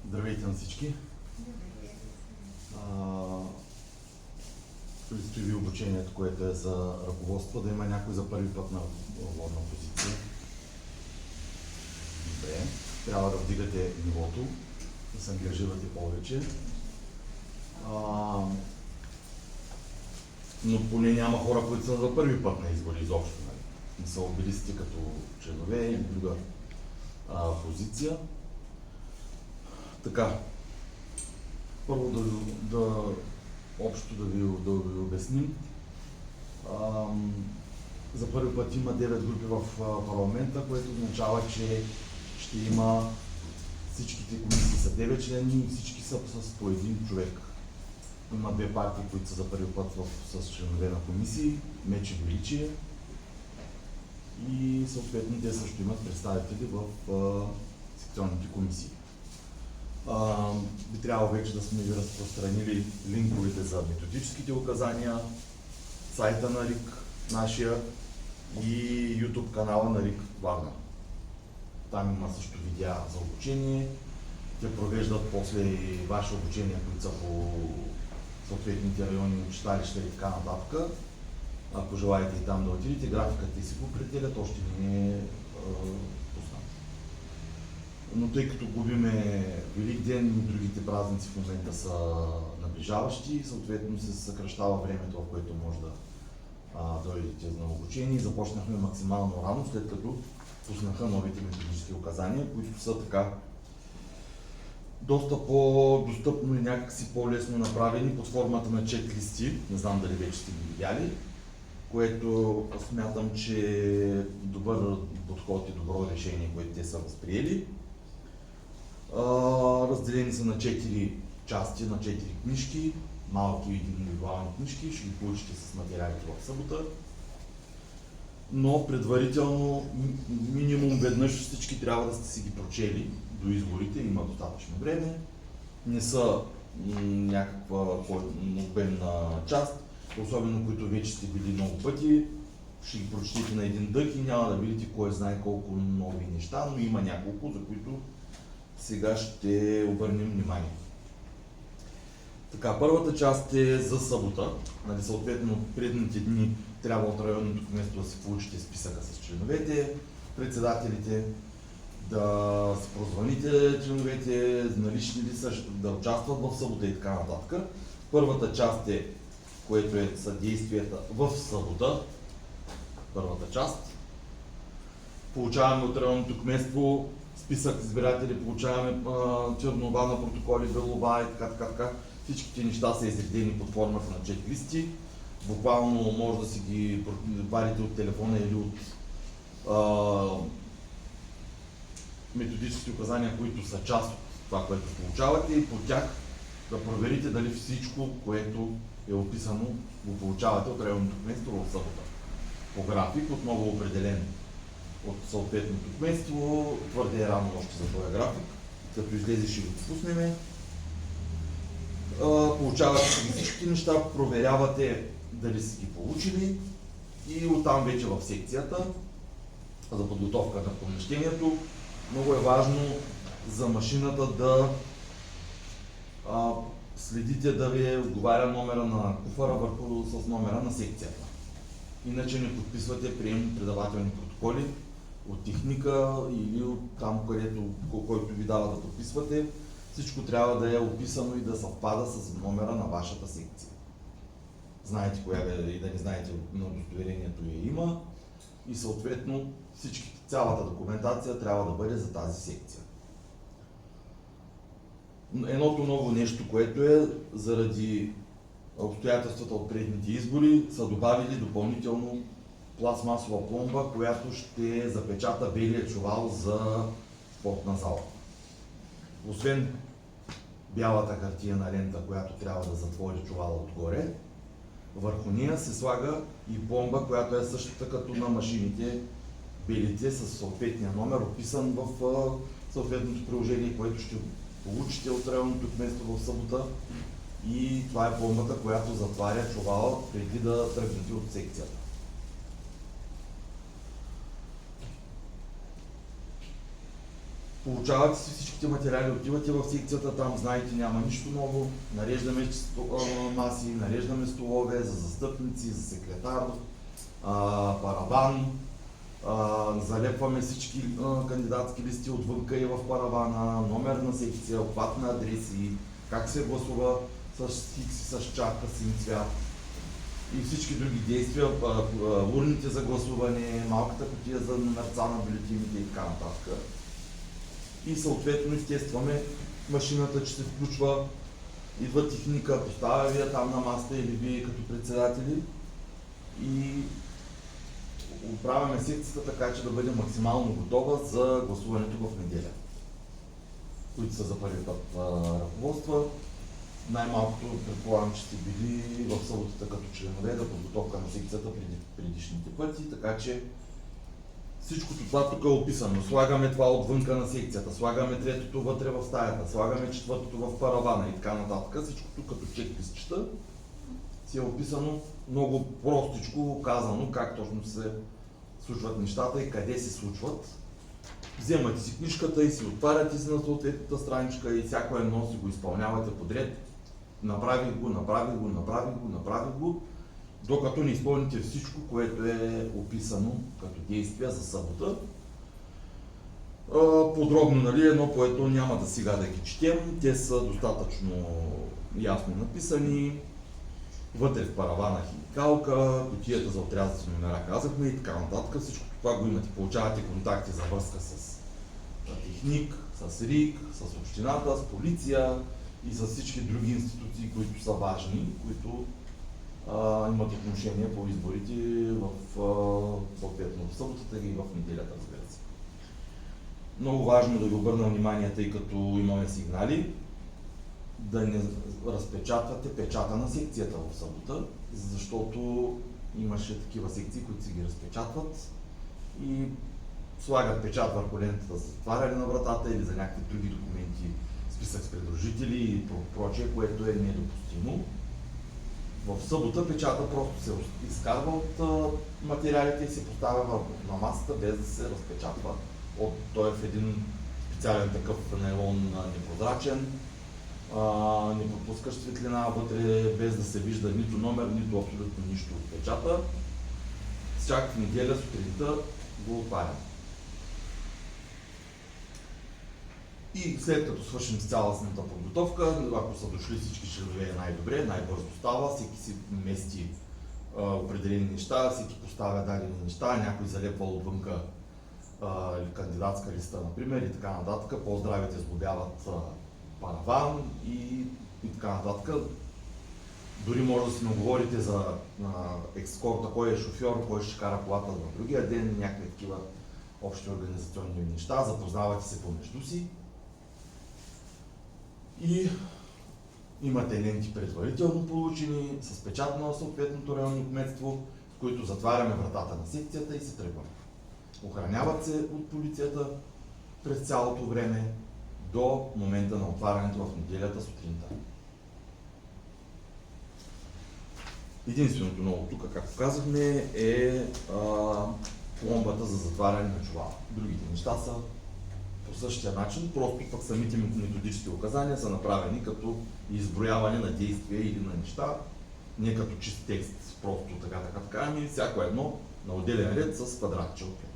Здравейте на всички! Предстои ви обучението, което е за ръководство, да има някой за първи път на водна позиция. Добре. Трябва да вдигате нивото, да се ангажирате повече. Но поне няма хора, които са за първи път на избори изобщо. Не са обилисти като членове или друга позиция. Така, първо общо да ви обясним. За първи път има 9 групи в парламента, което означава, че ще има всичките комисии са 9 члени и всички са с по един човек. Има две партии, които са за първи път с членове на комисии, Меч и Величие. И съответно те също имат представители в секционните комисии. Би трябвало вече да сме ви разпространили линковете за методическите указания, сайта на РИК, нашия и YouTube канала на РИК Варна. Там има също видеа за обучение. Те провеждат после и ваши обучения, които са по съответните райони, читалища и така нататък. Ако желаете и там да отидете, графиката си го претелят, още не е пуснат. Но тъй като губиме Великден и другите празници в момента са наближаващи, съответно се съкращава времето, в което може да дойдете на обучение. Започнахме максимално рано, след като пуснаха новите методически указания, които са така доста по-достъпно и някакси по-лесно направени под формата на чек-листи. Не знам дали вече сте ги видяли, което смятам, че е добър подход и добро решение, което те са възприели. Разделени са на 4 части, на 4 книжки, малки и индивидуални книжки, ще ги получите с материалите в събота. Но предварително, минимум веднъж всички трябва да сте си ги прочели до изборите, има достатъчно време. Не са някаква обемна част, особено които вече сте били много пъти. Ще ги прочетете на един дъх и няма да видите кой знае колко нови неща, но има няколко, за които сега ще обърнем внимание. Така, първата част е за събота. Съответно, предните дни трябва от районното кметство да си получите списъка с членовете, председателите, да си прозвъните членовете, налични ли са, да участват в събота и така нататък. Първата част е, което е съдействията в събота. Първата част. Получаваме от районното кметство списък избиратели, получаваме чернова на протоколи, белова и така. Всичките неща са изредени под формата на чек-листи. Буквално може да си ги вадите от телефона или от методическите указания, които са част от това, което получавате, и по тях да проверите дали всичко, което е описано, го получавате от районното кметство в събота. По график, отново определен от съответното кметство, твърде е рано още за този график, като излезе ще го спуснем. Получавате всички неща, проверявате дали си ги получили и оттам вече в секцията за подготовка на помещението. Много е важно за машината да следите да ви отговаря номера на куфара с номера на секцията. Иначе не подписвате приемо-предавателни протоколи от техника или от там, който ви дава да подписвате. Всичко трябва да е описано и да съвпада с номера на вашата секция. Знаете коя е и да не знаете, на удостоверението я има и съответно цялата документация трябва да бъде за тази секция. Едното ново нещо, което е заради обстоятелствата от предните избори, са добавили допълнително пластмасова пломба, която ще запечата белия чувал за спортна зала. Освен бялата хартиена лента, която трябва да затвори чувала отгоре, върху нея се слага и пломба, която е същата като на машините, белите с съответния номер, описан в съответното приложение, което ще получите от районното кметство в събота. И това е пломбата, която затваря чувала преди да тръгнете от секцията. Получавате си всичките материали, отивате в секцията, там знаете няма нищо ново, нареждаме маси, нареждаме столове за застъпници, за секретар, параван, залепваме всички кандидатски листи отвънка и в паравана, номер на секция, обхват на адреси, как се гласува с хикс и с чарка син цвят и всички други действия, урните за гласуване, малката кутия за номерца на бюлетините и така нататък. И съответно изтестваме машината, че се включва, идва техника, поставя вие там на масата или вие като председатели и оправяме секцията така, че да бъде максимално готова за гласуването в неделя, които са за първи път ръководства. Най-малкото предполагам, че сте били в съботата като членове за подготовка на секцията преди предишните пъти, така че всичкото това тук е описано. Слагаме това отвънка на секцията, слагаме третото вътре в стаята, слагаме четвъртото в паравана и така нататък. Всичкото като чек-листчета си е описано много простичко, казано как точно се случват нещата и къде се случват. Вземате си книжката и си отваряте си на съответната страничка и всяко едно си го изпълнявате подред. Направих го, докато не изпълните всичко, което е описано като действия за събота. Подробно, нали, едно по едно няма да сега да ги четем, те са достатъчно ясно написани. Вътре в паравана химикалка, кутията за отрязъци номера казахме и така нататък. Всичко това го имате. Получавате контакти за връзка с техник, с РИК, с общината, с полиция и с всички други институции, които са важни, които имат отношение по изборите в съответно в съботата и в неделята, разбира се. Много важно да ви обърна внимание, тъй като имаме сигнали, да не разпечатвате печата на секцията в събота, защото имаше такива секции, които си ги разпечатват и слагат печат върху лентата за затваряне на вратата или за някакви други документи, списък с придружители и прочее, което е недопустимо. В събота печата просто се изкарва от материалите и се поставя на масата, без да се разпечатва. Той е в един специален такъв нейлон непрозрачен, не пропускаш светлина вътре, без да се вижда нито номер, нито абсолютно нищо от печата. Чак в неделя сутринта го отварям. И след като свършим с цялостната подготовка, ако са дошли всички членове е най-добре, най-бързо става, всеки си мести определени неща, всеки поставя дадени неща, някой залепва отвънка кандидатска листа, например, и така нататък. По-здравите сглобяват параван и така нататък. Дори може да си наговорите за екскорта, кой е шофьор, кой ще кара колата на другия ден, някакви такива общи организационни неща, запознавате се помежду си. И имате ленти предварително получени, с печат на съответното районно кметство, с които затваряме вратата на секцията и се тръгваме. Охраняват се от полицията през цялото време до момента на отварянето в неделята сутринта. Единственото ново тук, както казахме, е пломбата за затваряне на чувала. Другите неща са по същия начин, просто пък самите методически указания са направени като изброяване на действия или на неща, не като чист текст, просто така, ами всяко едно на отделен ред с квадратче отпред.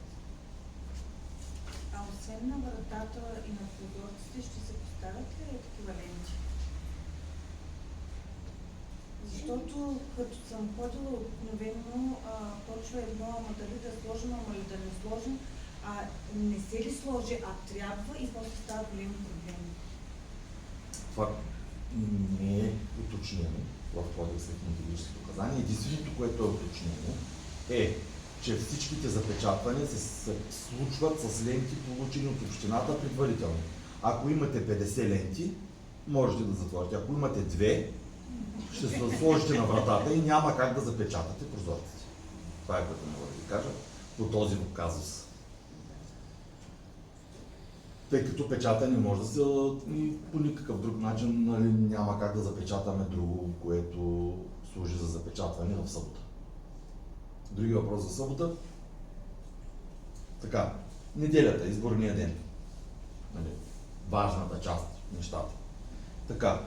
А освен на вратата и на прозорците ще се поставят ли такива ленти? Защото като съм ходила обикновено, почва едно, ама дали да сложим, ама и да не сложим, не се ли сложи, а трябва и после става големи проблеми. Това не е уточнено в кодекса на методическите указания. Единственото, което е уточнено е, че всичките запечатвания се случват с ленти, получени от общината предварително. Ако имате 50 ленти, можете да затворите. Ако имате 2, ще се сложите на вратата и няма как да запечатате прозорците. Това е което мога да ви кажа по този казус. Тъй като печата не може да се и по никакъв друг начин, нали, няма как да запечатаме друго, което служи за запечатване в събота. Други въпрос за събота. Така, неделята, изборния ден. нали, важната част от нещата. Така,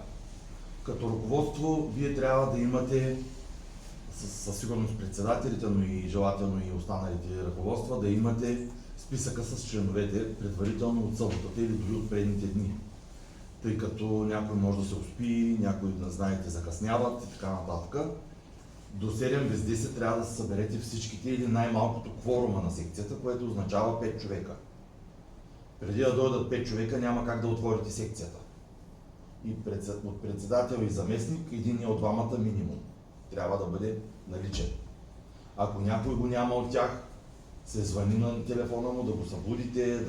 като ръководство, вие трябва да имате със сигурност председателите, но и желателно и останалите ръководства, да имате списъка с членовете предварително от съботата или дори от предните дни. Тъй като някой може да се успи, някои, знаете, закъсняват и така нататък. До 7 без 10 трябва да се съберете всичките или най-малкото кворума на секцията, което означава 5 човека. Преди да дойдат 5 човека няма как да отворите секцията. И от председател и заместник, един от двамата минимум трябва да бъде наличен. Ако някой го няма от тях, се звъни на телефона му да го събудите,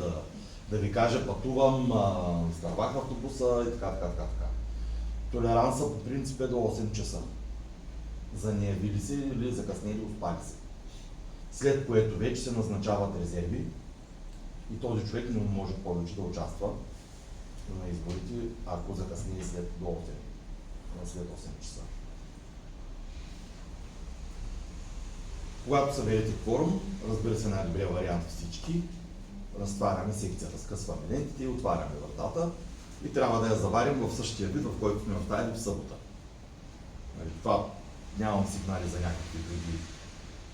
да ви каже пътувам, изтървах автобуса и така. Толеранса по принцип е до 8 часа. За неявили се или закъснели успали се. След което вече се назначават резерви и този човек не може повече да участва на изборите, ако закъснее след 8 часа. Когато съберете кворум, разбира се, най-добрият вариант всички, разтваряме секцията, скъсваме лентите и отваряме вратата и трябва да я заварим в същия вид, в който сме оставили в събота. Това нямам сигнали за някакви други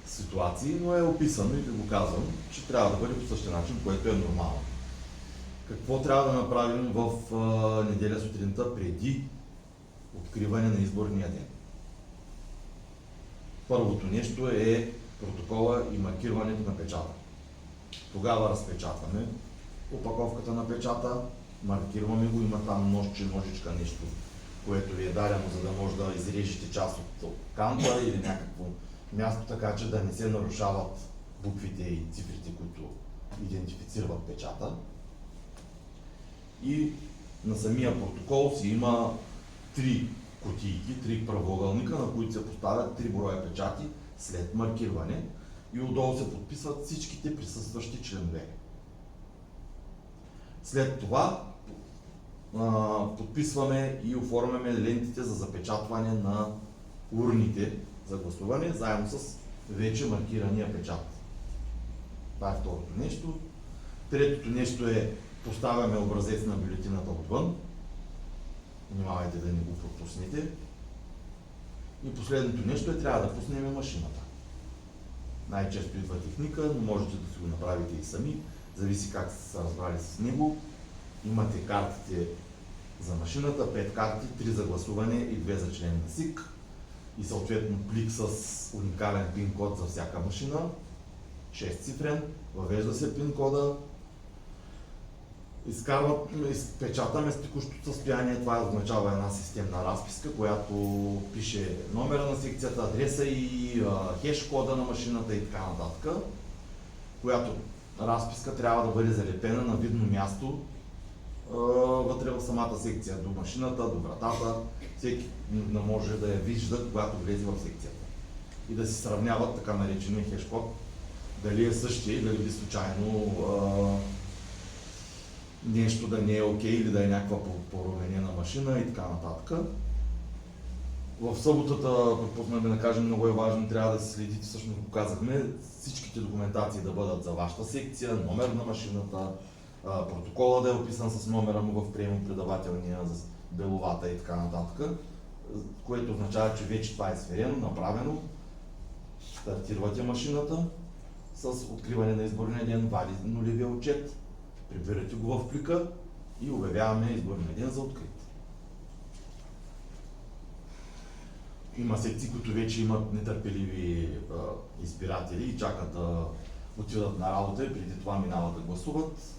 ситуации, но е описано и ви го казвам, че трябва да бъде по същия начин, което е нормално. Какво трябва да направим в неделя сутринта преди откриване на изборния ден? Първото нещо е протокола и маркирането на печата. Тогава разпечатваме опаковката на печата, маркираме го, има там ножичка нещо, което ви е дадено, за да може да изрежете част от канта или някакво място, така че да не се нарушават буквите и цифрите, които идентифицират печата. И на самия протокол си има 3 кутийки, 3 правоъгълника, на които се поставят 3 броя печати след маркиране и отдолу се подписват всичките присъстващи членове. След това подписваме и оформяме лентите за запечатване на урните за гласуване, заедно с вече маркирания печат. Това е второто нещо. Третото нещо е поставяме образец на бюлетината отвън. Внимавайте да не го пропуснете. И последното нещо е трябва да пуснем машината. Най-често идва техника, но можете да си го направите и сами. Зависи как сте се разбрали с него. Имате картите за машината, 5 карти, 3 за гласуване и 2 за член на СИК. И съответно плик с уникален пин код за всяка машина. 6 цифрен, въвежда се пин кода. Изпечатаме с текущото състояние, това означава една системна разписка, която пише номера на секцията, адреса и хеш кода на машината и така нататък, която разписка трябва да бъде залепена на видно място вътре в самата секция, до машината, до вратата, всеки да може да я вижда, когато влезе в секцията. И да си сравняват така наречения хеш код, дали е същия и дали би случайно нещо да не е окей или да е някаква променена машина и така нататък. В съботата, пропуснахме да кажем, много е важно, трябва да се следите, всъщност го казахме, всичките документации да бъдат за вашата секция, номер на машината, протокола да е описан с номера му в приемо-предавателния, за беловата и така нататък, което означава, че вече това е сверено, направено. Стартирате машината с откриване на изборния ден, вади нулевия отчет, прибирате го в плика и обявяваме изборния ден за открит. Има секции, които вече имат нетърпеливи избиратели и чакат да отидат на работа и преди това минават да гласуват.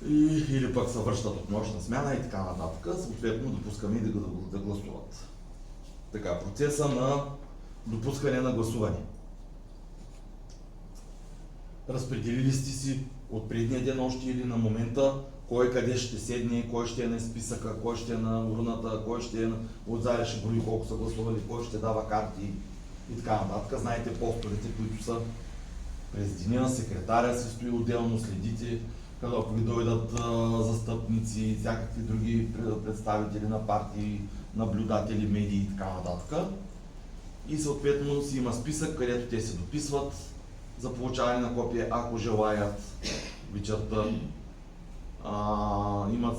Или пък се връщат от нощна смяна и така нататък. Съответно допускаме и да гласуват. Така, процеса на допускане на гласуване. Разпределили сте си от предния ден още или на момента кой къде ще седне, кой ще е на списъка, кой ще е на урната, кой ще е отзади ще брои колко са гласували, кой ще дава карти и така нататък. Знаете постовете, които са през деня, секретаря се стои отделно, следите, като ако ви дойдат застъпници, всякакви други представители на партии, наблюдатели, медии и така нататък. И съответно си има списък, където те се дописват за получаване на копия, ако желаят вечерта.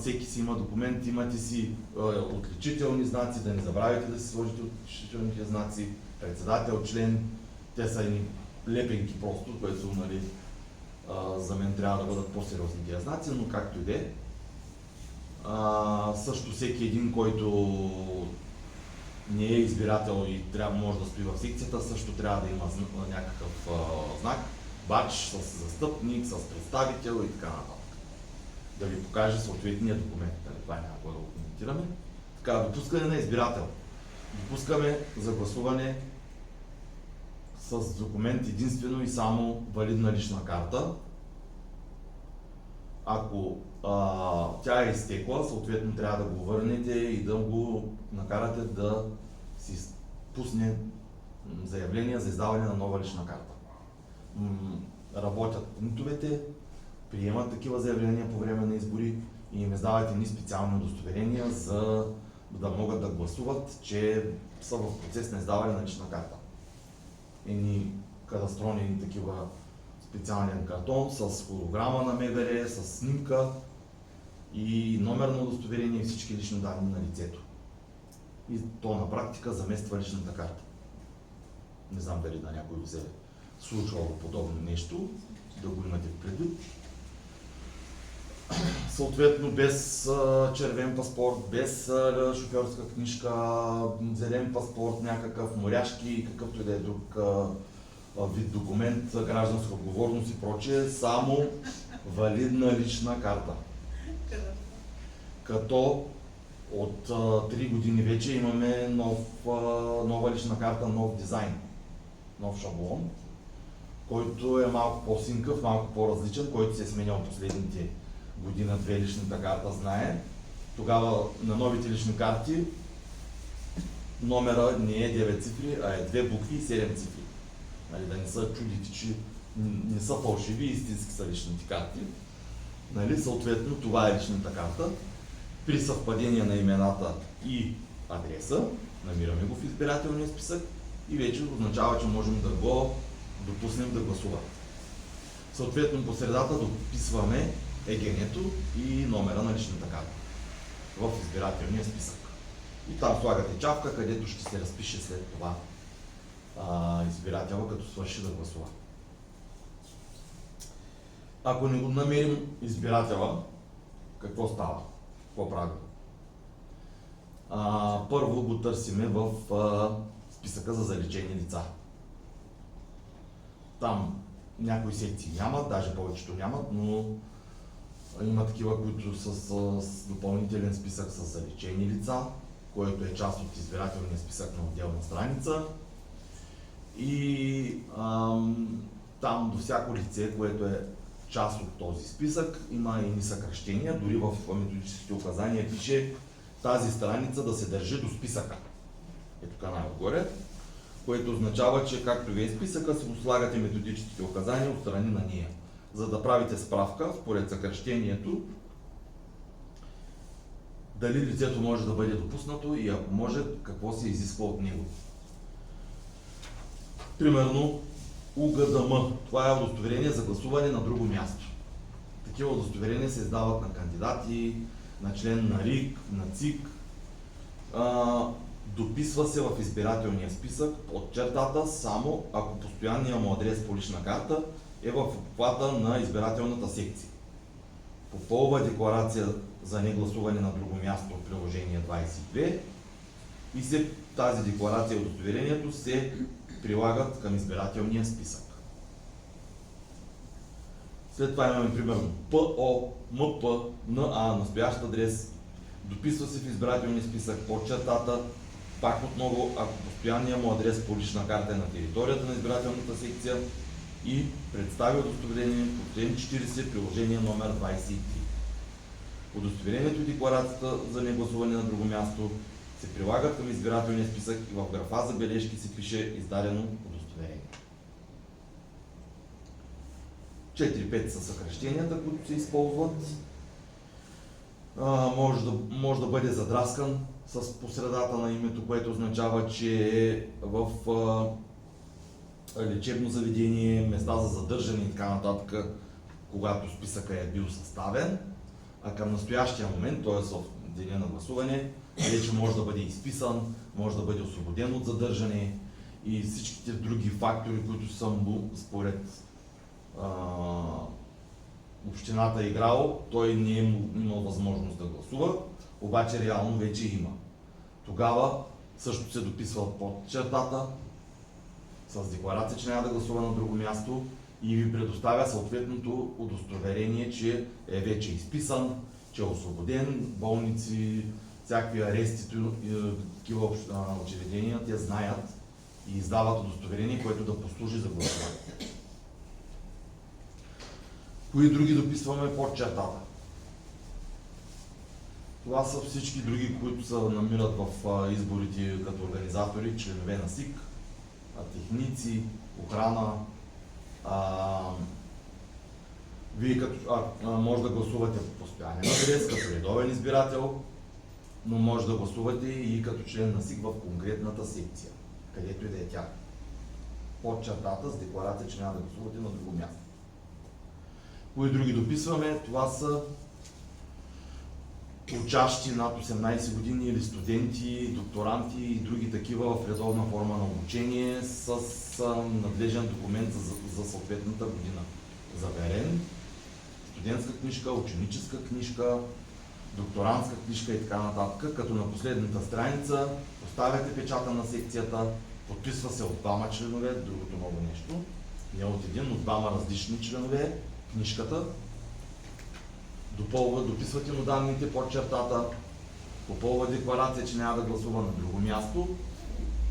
Всеки си има документ, имате си отличителни знаци, да не забравяйте да си сложите отличителните знаци, председател, член, те са едни лепенки просто, което нали, за мен трябва да бъдат по-сериозни тези знаци, но както и да е. Също всеки един, който не е избирател и може да стои в секцията, също трябва да има някакъв знак, бадж с застъпник, с представител и така нататък. Да ви покаже съответния документ. Това няма да го коментираме. Така, допускане на избирател. Допускаме за гласуване с документ единствено и само валидна лична карта. Ако тя е изтекла, съответно трябва да го върнете и да го накарате да си пусне заявление за издаване на нова лична карта. Работят пунктовете, приемат такива заявления по време на избори и им издават едни специални удостоверения, за да могат да гласуват, че са в процес на издаване на лична карта. Едни кадастрони такива специален картон с холограма на МВР, с снимка и номер на удостоверение и всички лични данни на лицето. И то на практика замества личната карта. Не знам дали на някой ви се е случвало подобно нещо, да го имате предвид. Съответно без червен паспорт, без шофьорска книжка, зелен паспорт, някакъв моряшки, какъвто и да е друг вид документ, гражданска отговорност и прочее, само валидна лична карта. Като от 3 години вече имаме нова лична карта, нов дизайн, нов шаблон, който е малко по-синкъв, малко по-различен, който се е сменял последните година-две личната карта, знае. Тогава на новите лични карти номера не е 9 цифри, а е 2 букви и 7 цифри. Нали, да не са чудите, че не са фалшиви, истински са личните карти. Нали, съответно, това е личната карта. При съвпадение на имената и адреса, намираме го в избирателния списък и вече означава, че можем да го допуснем да гласува. Съответно, по средата дописваме ЕГН-то и номера на личната карта в избирателния списък. И там слагате чавка, където ще се разпише след това избирателя, като свърши да гласува. Ако не го намерим избирателя, какво става? Какво правим? Първо го търсиме в списъка за заличени лица. Там някои секции нямат, даже повечето нямат, но има такива, които са с допълнителен списък с заличени лица, който е част от избирателния списък на отделна страница. И там до всяко лице, което е част от този списък, има и съкращения, дори в методическите указания пише тази страница да се държи до списъка. Ето тук най-отгоре, което означава, че както ви е списъка, си го слагате методическите указания отстрани на нея, за да правите справка според съкращението дали лицето може да бъде допуснато и ако може, какво се изисква от него. Примерно УГДМ, това е удостоверение за гласуване на друго място. Такива удостоверения се издават на кандидати, на член на РИК, на ЦИК. Дописва се в избирателния списък под чертата, само ако постоянният му адрес по лична карта е в обхвата на избирателната секция. Попълва декларация за негласуване на друго място от приложение 22 и тази декларация и удостоверението се прилагат към избирателния списък. След това имаме примерно ПО, МП, НА, настоящ адрес, дописва се в избирателния списък под чертата, пак отново, ако постоянният му адрес по лична карта е на територията на избирателната секция и представя удостоверение по член 40, приложение номер 23. Удостоверението и декларацията за негласуване на друго място се прилагат към избирателния списък и в графа забележки се пише издадено удостоверение. 4-5 са съкращенията, които се използват. Може да бъде задраскан с посредата на името, което означава, че е в лечебно заведение, места за задържане и така нататък, когато списъка е бил съставен. А към настоящия момент, т.е. в деня на гласуване, вече може да бъде изписан, може да бъде освободен от задържане и всичките други фактори, които са му според общината е играл, той не е имал възможност да гласува, обаче реално вече има. Тогава също се дописва под чертата с декларация, че няма да гласува на друго място и ви предоставя съответното удостоверение, че е вече изписан, че е освободен, болници, всякакви арести, такива учреждения, те знаят и издават удостоверение, което да послужи за гласуване. Кои други дописваме под чертата? Това са всички други, които се намират в изборите като организатори, членове на СИК, техници, охрана. Вие може да гласувате по постоянен адрес, като редовен избирател, но може да гласувате и като член на СИК в конкретната секция, където и да е тя. Под чертата с декларация, че няма да гласувате на друго място. Кои други дописваме? Това са учащи над 18 години или студенти, докторанти и други такива в редовна форма на обучение с надлежен документ за съответната година. Заверен, студентска книжка, ученическа книжка, докторантска книжка и така нататък, като на последната страница поставяте печата на секцията, подписва се от двама членове, другото много нещо, не от един, от двама различни членове, книжката, дописвате му данните под чертата, попълва декларация, че няма да гласува на друго място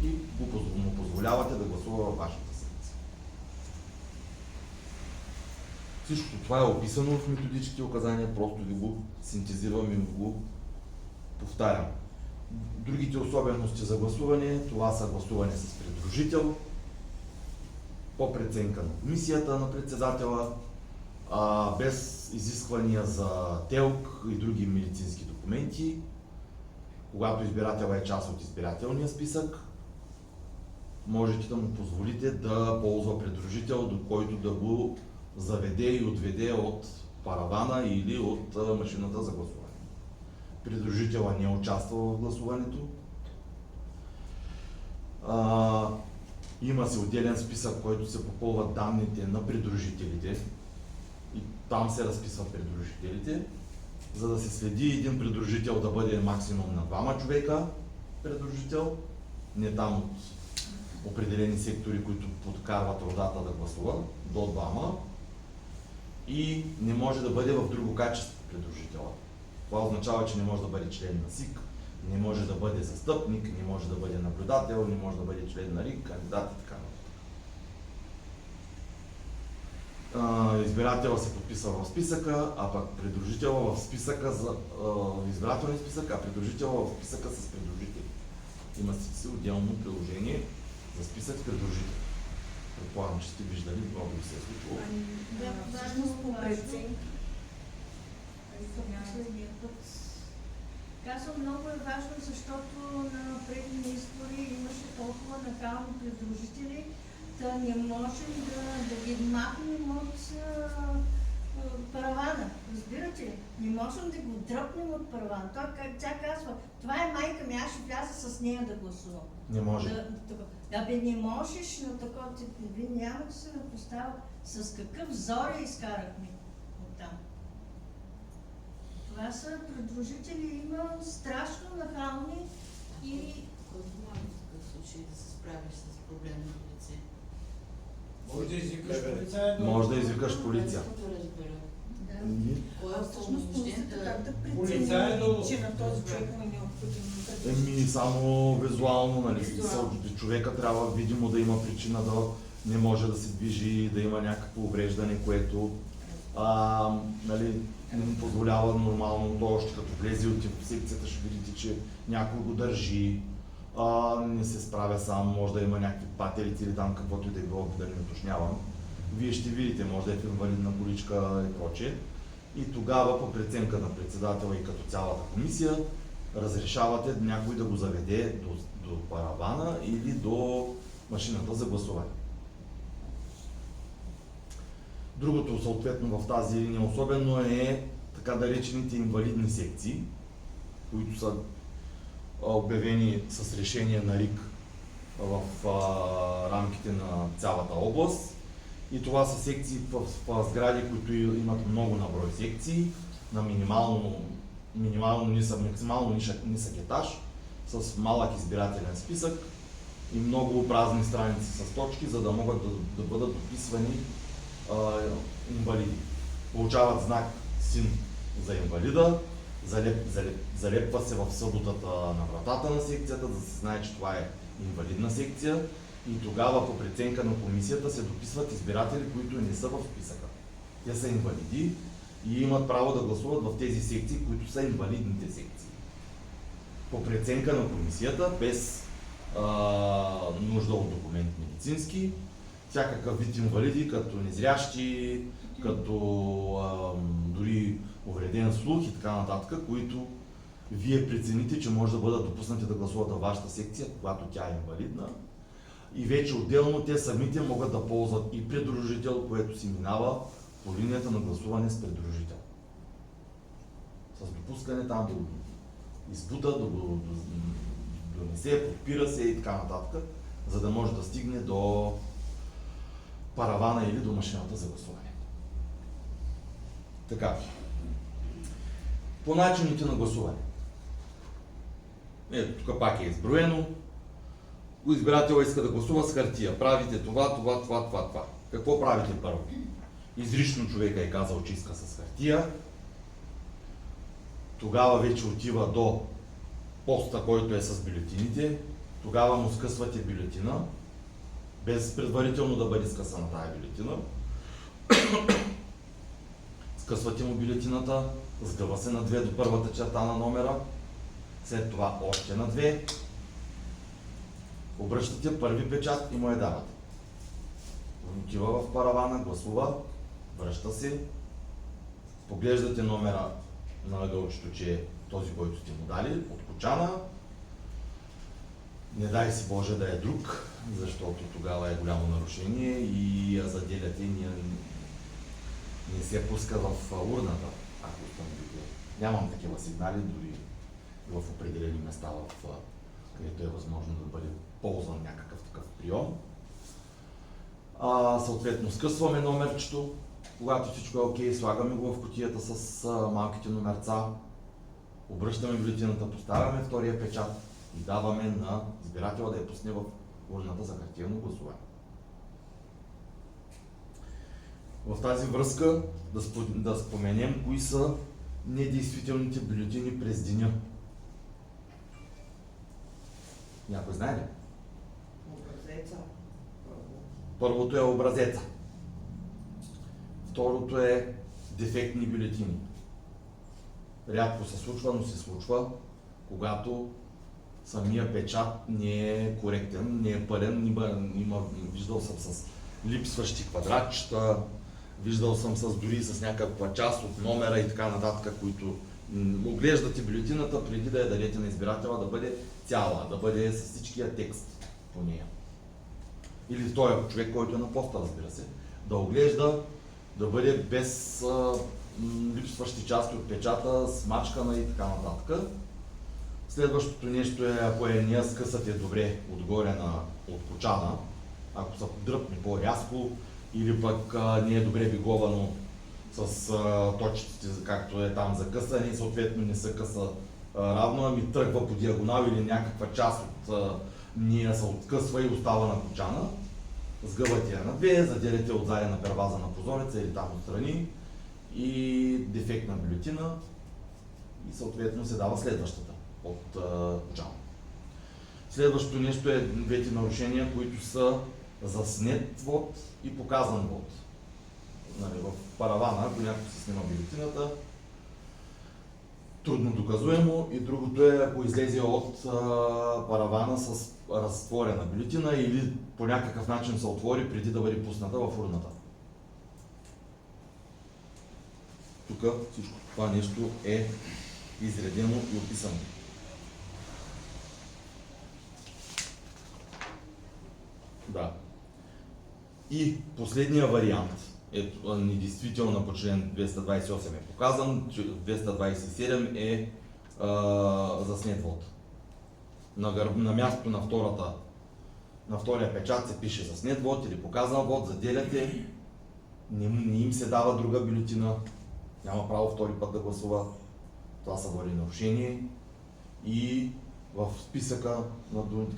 и му позволявате да гласува във вашата секция. Всичко това е описано в методическите указания, просто ви го синтезирам и го повтарям. Другите особености за гласуване, това са гласуване с придружител, по преценка на комисията на председателя, без изисквания за ТЕЛК и други медицински документи, когато избирателът е част от избирателния списък, можете да му позволите да ползва придружител, до който да го заведе и отведе от паравана или от машината за гласуване. Придружителът не участва в гласуването. Има се отделен списък, който се попълват данните на придружителите и там се разписват придружителите, за да се следи един придружител да бъде максимум на двама човека придружител, не там от определени сектори, които подкарват родата да гласува, до двама, и не може да бъде в друго качество придружителя. Това означава, че не може да бъде член на СИК, не може да бъде застъпник, не може да бъде наблюдател, не може да бъде член на РИК, кандидат и така нататък. Избирателът се подписва в списъка, а пък придружителът в списъка в избирателния списък, а придружителът в списъка с придружители. Има си отделно приложение за списък с придружители. Предполагам, че сте виждали, много би се е случило. Всъщност по преценка. Казвам, много е важно, защото на предни избори имаше толкова нахални придружители, да не можем да ги махнем от паравана. Разбирате ли? Не можем да го дръпнем от паравана. Тя казва, това е майка ми, аз ще вляза с нея да гласувам. Не може. Не можеш, но такова, вие няма да се поставя с какъв зор я изкарахме оттам. Това са придружители, има страшно нахални и... Кой помага в такъв случай да се справиш с проблемното лице? Може да извикаш полиция. Може да извикаш полиция. Да разбера. Да. Кой е Всъщност упълномощен как да Полицай е прецени, до- че на този човек му е необходим. Само визуално, нали, човека трябва видимо да има причина да не може да се движи, да има някакво увреждане, което нали, не му позволява нормално, то още като влезе от секцията ще видите, че някой го държи, не се справя сам, може да има някакви патерици или там каквото и да е било, да не уточнявам. Вие ще видите, може да е в инвалидна количка и прочее. И тогава по преценка на председателя и като цялата комисия разрешавате някой да го заведе до паравана или до машината за гласуване. Другото съответно в тази линия особено е така наречените инвалидни секции, които са обявени с решение на РИК в рамките на цялата област. И това са секции в сгради, които имат много наброй секции, на максимално нисък етаж, с малък избирателен списък и много празни страници с точки, за да могат да бъдат дописвани инвалиди. Получават знак СИН за инвалида, залепва се в съботата на вратата на секцията, за да се знае, че това е инвалидна секция, и тогава по преценка на комисията се дописват избиратели, които не са в списъка. Те са инвалиди и имат право да гласуват в тези секции, които са инвалидните секции. По преценка на комисията, без нужда от документ медицински, всякакъв вид инвалиди, като незрящи, като дори увреден слух и така нататък, които вие прецените, че може да бъдат допуснати да гласуват във вашата секция, когато тя е инвалидна. И вече отделно те самите могат да ползват и придружител, което си минава по линията на гласуване с придружител. С допускане там да го избута, да го донесе, подпира се и така нататък, за да може да стигне до паравана или до машината за гласуване. Така. По начините на гласуване. Ето, тук пак е изброено. Избирател иска да гласува с хартия. Правите това. Какво правите първо? Изрично човека е казал, че иска с хартия. Тогава вече отива до поста, който е с бюлетините. Тогава му скъсвате бюлетина, без предварително да бъде скъсана тая бюлетина. Скъсвате му бюлетината, сгъва се на 2 до първата черта на номера, след това още на 2. Обръщате първи печат и му я давате. Отива в паравана, гласува, връща се, поглеждате номера на ъгълчето, че е този, който сте му дали, от кочана. Не дай си Боже да е друг, защото тогава е голямо нарушение и я заделяте, не се пуска в урната, ако установите. Нямам такива сигнали, дори в определени места, където е възможно да бъде ползван някакъв такъв прием. Съответно, скъсваме номерчето, когато всичко е окей, слагаме го в кутията с малките номерца, обръщаме бюлетината, поставяме втория печат и даваме на избиратела да я пусне в урната за хартиено гласуване. В тази връзка да споменем кои са недействителните бюлетини през деня. Някой знае ли? Образеца. Първото е образеца. Второто е дефектни бюлетини. Рядко се случва, но се случва, когато самия печат не е коректен, не е пълен. Виждал съм с липсващи квадратчета, виждал съм дори с някаква част от номера и така нататък, които оглеждате бюлетината преди да я дадете на избирателя да бъде цяла, да бъде с всичкия текст по нея. Или той човек, който е на поста, разбира се, да оглежда, да бъде без липсващи части от печата, смачкана и така нататък. Следващото нещо е, ако не я скъсате добре отгоре от кочана, ако се дръпне по-рязко или пък не е добре биговано с точките, както е там за късане и съответно не се къса равно, ами тръгва по диагонал или някаква част от нея се откъсва и остава на кочана. Сгъвате я на 2, заделяте отзади на перваза на прозореца или там отстрани и дефектна бюлетина и съответно се дава следващата от кочана. Следващото нещо е двете нарушения, които са заснет вод и показан вод. В паравана, ако някой се снима бюлетината, трудно доказуемо, и другото е, ако излезе от паравана с разтворена бюлетина или по някакъв начин се отвори преди да бъде пусната в урната. Тук всичко това нещо е изредено и описано. Да. И последния вариант недействителна по член 228 е показан, 227 е заснет вод. На мястото на втория печат се пише заснет вод или показан вод, заделяте, не им се дава друга бюлетина, няма право втори път да гласува. Това са води нарушение. И в списъка,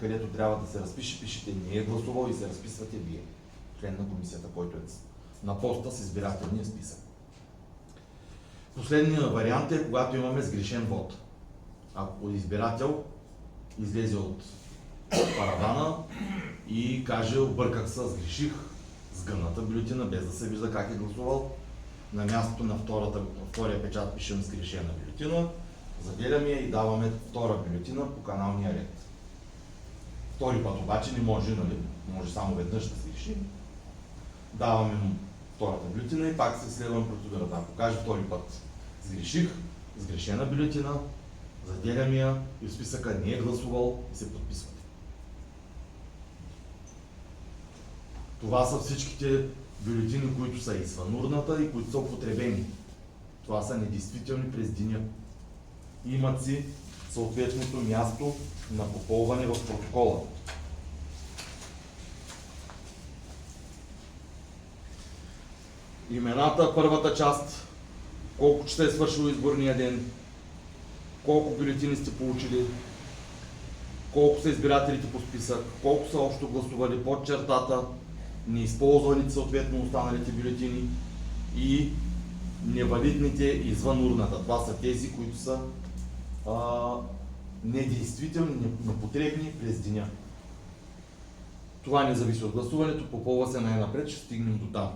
където трябва да се разпише, пишете не е гласувал и се разписвате вие, член на комисията, който е на поста с избирателния списък. Последният вариант е, когато имаме сгрешен вод. Ако избирател излезе от паравана и каже, обърках се, сгреших с гъната бюлетина, без да се вижда как е гласувал, на мястото на втория печат пишем сгрешена бюлетина, заделяме я и даваме втора бюлетина по каналния ред. Втори път обаче не може, нали? Може само веднъж да сгреши. Даваме му втората бюлетина и пак се следваме процедурата. Ако каже втори път сгреших, сгрешена бюлетина, заделяме я и в списъка не е гласувал и се подписвате. Това са всичките бюлетини, които са извън урната и които са употребени. Това са недействителни през деня. Имат си съответното място на попълване в протокола. Имената, първата част, колко часа е свършил изборния ден, колко бюлетини сте получили, колко са избирателите по списък, колко са общо гласували под чертата, неизползваните съответно останалите бюлетини и невалидните извън урната. Това са тези, които са недействителни, непотребни през деня. Това не зависи от гласуването, попълва се най-напред, ще стигнем до там.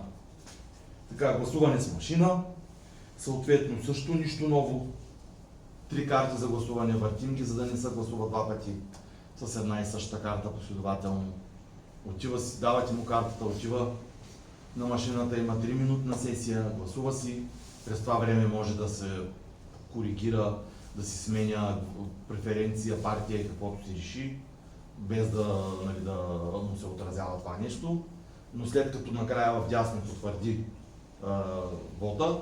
Така, гласуване с машина, съответно също нищо ново. 3 карти за гласуване, въртим ги, за да не се гласува 2 пъти с една и съща карта последователно. Отива си, давате му картата, отива на машината, има 3-минутна сесия, гласува си. През това време може да се коригира, да си сменя преференция, партия и каквото си реши, без да, нали, да му се отразява това нещо. Но след като накрая в дясно потвърди вода,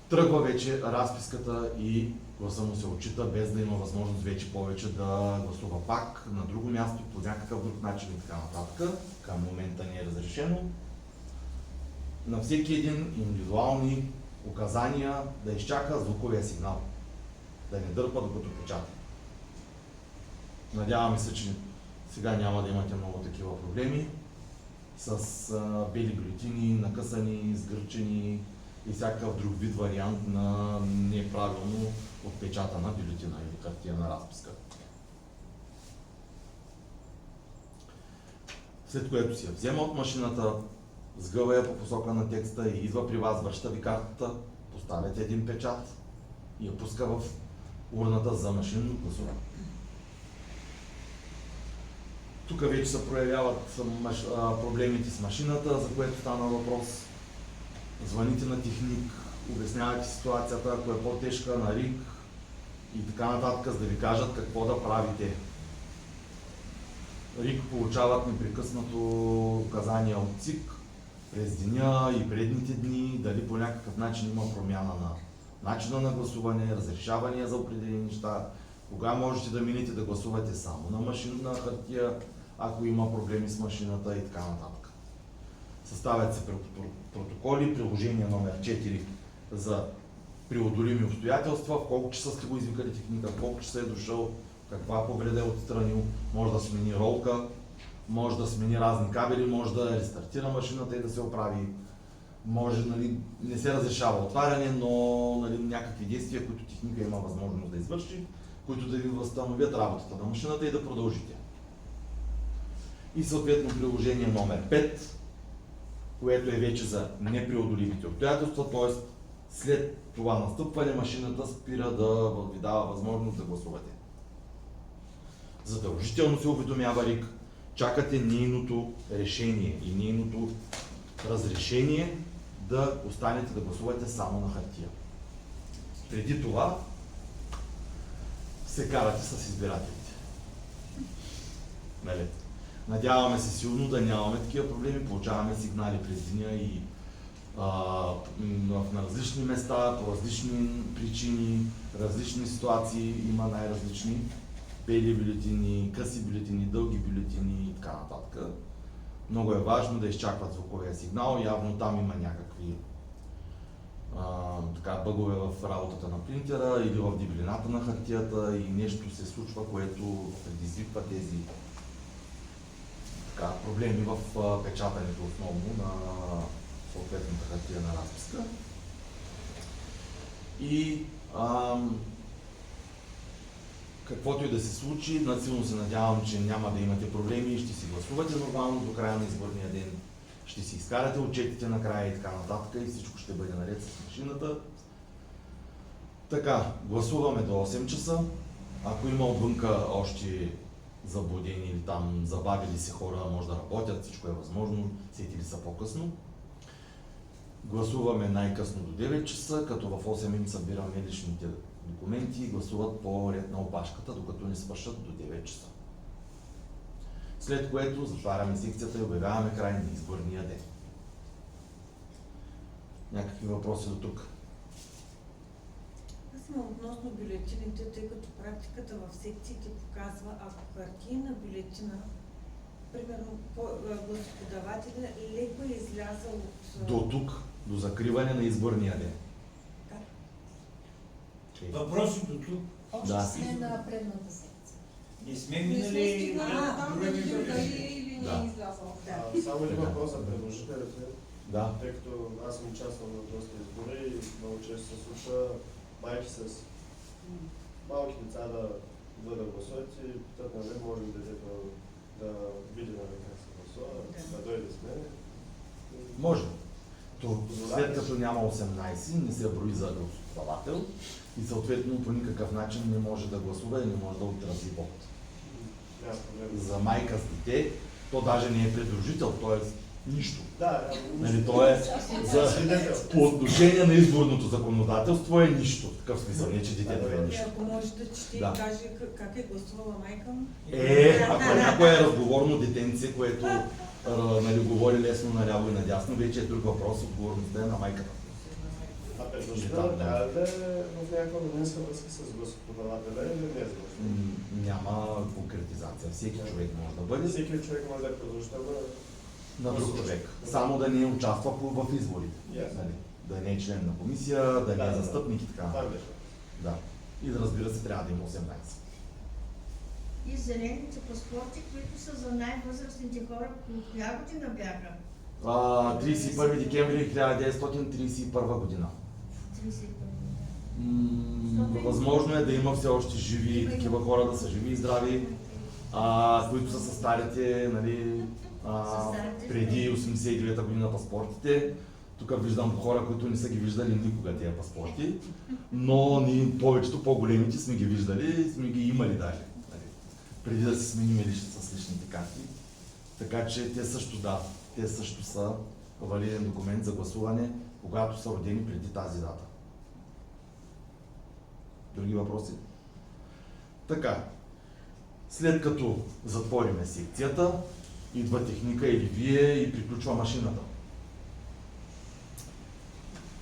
тръгва вече разписката и гласа му се отчита, без да има възможност вече повече да гласува пак на друго място, по някакъв друг начин и така нататък. Към момента не е разрешено. На всеки един индивидуални указания да изчака звуковия сигнал, да не дърпа докато печата. Надяваме се, че сега няма да имате много такива проблеми с бели бюлетини, накъсани, сгърчени и всякакъв друг вид вариант на неправилно отпечатана бюлетина или хартиена разписка. След което си я взема от машината, сгъва я по посока на текста и идва при вас, връща ви картата, поставяте един печат и я пуска в урната за машинно гласуване. Тук вече се проявяват проблемите с машината, за което стана въпрос. Звъните на техник, обяснявате ситуацията, ако е по-тежка, на РИК и така нататък, за да ви кажат какво да правите. РИК получават непрекъснато указания от ЦИК през деня и предните дни, дали по някакъв начин има промяна на начина на гласуване, разрешавания за определени неща, кога можете да минете да гласувате само на машинна хартия, ако има проблеми с машината и така нататък. Съставят се протоколи, приложение номер 4 за преодолими обстоятелства, в колко часа сте го извикали техника, в колко часа е дошъл, каква повреда е отстранил, може да смени ролка, може да смени разни кабели, може да рестартира машината и да се оправи. Може, нали, не се разрешава отваряне, но нали, някакви действия, които техника има възможност да извърши, които да ви възстановят работата на машината и да продължите. И съответно приложение номер 5, което е вече за непреодоливите обстоятелства, т.е. след това настъпване машината спира да ви дава възможност да гласувате. Задължително се уведомява РИК, чакате нейното решение и нейното разрешение да останете да гласувате само на хартия. Преди това се карате с избирателите. Нали? Надяваме се силно да нямаме такива проблеми. Получаваме сигнали през деня и на различни места, по различни причини, различни ситуации, има най-различни бели бюлетини, къси бюлетини, дълги бюлетини и така нататък. Много е важно да изчакват звуковия сигнал, явно там има някакви бъгове в работата на принтера или в дебелината на хартията и нещо се случва, което предизвиква тези проблеми в печатането основно на съответната хартиена разписка. И каквото и да се случи, силно се надявам, че няма да имате проблеми и ще си гласувате нормално до края на изборния ден. Ще си изкарате отчетите накрая и така нататък и всичко ще бъде наред с машината. Така, гласуваме до 8 часа. Ако има отвънка още заблудени или там забавили се хора, може да работят, всичко е възможно, сетили са по-късно. Гласуваме най-късно до 9 часа, като в 8 им събираме личните документи и гласуват по ред на опашката, докато не свършат до 9 часа. След което затваряме секцията и обявяваме край на изборния ден. Някакви въпроси до тук? Аз имам относно бюлетините, тъй като практиката в секциите показва, ако хартийна бюлетина, примерно гласоподавателя, леко е излязъл от... До тук, до закриване на изборния ден. Въпроси до тук. Още Да. сме на предната секция. Не сме Не сме минали стигнали на там друга да видим дали избори. или не Да. е излязъл. Само един въпрос за предложителите, Да. тъй като аз съм участвал в доста избори и много често се случва майки с малки деца да бъдат гласуват и питат, нали, може ли детето да види как се гласува, да дойде с мен. Може. След като няма 18, не се брои за гласоподавател и съответно по никакъв начин не може да гласува и не може да отрази вот. Няма проблем. За майка с дете, то даже не е придружител, т.е. нищо. Да, Нали, то е за, свидетел. по отношение на изборното законодателство е нищо. В такъв смисъл, не че детето е И нищо. ако може да чете Да. и каже как е гласувала майка му. Ако някое е разговорно детенце, което нали, говори лесно наляво и надясно, вече е друг въпрос, отговорността е на майката. А предложителът трябва да е в някаква родинска връзка с гласоподавателя или не е задължително? Няма конкретизация. Всеки човек може да бъде Всеки човек може да е предложител на друг човек. Само да не участва в изборите. Ясно. Нали? Да не е член на комисия, да не е Да. застъпник и така Това нататък. беше. Да. И да, разбира се, трябва да има 18. И зелените паспорти, които са за най-възрастните хора, по коя година бяха? 31 декември 1931 година. 31. Възможно е да има все още живи такива хора, да са живи и здрави, които са със старите, нали, преди 89-та година паспортите. Тук виждам хора, които не са ги виждали никога тези паспорти, но ние повечето по-големите сме ги виждали и сме ги имали даже, нали, преди да си сменим с личните карти. Така че те също, да, те също са валиден документ за гласуване, когато са родени преди тази дата. Други въпроси? Така, след като затвориме секцията, идва техника или вие и приключва машината.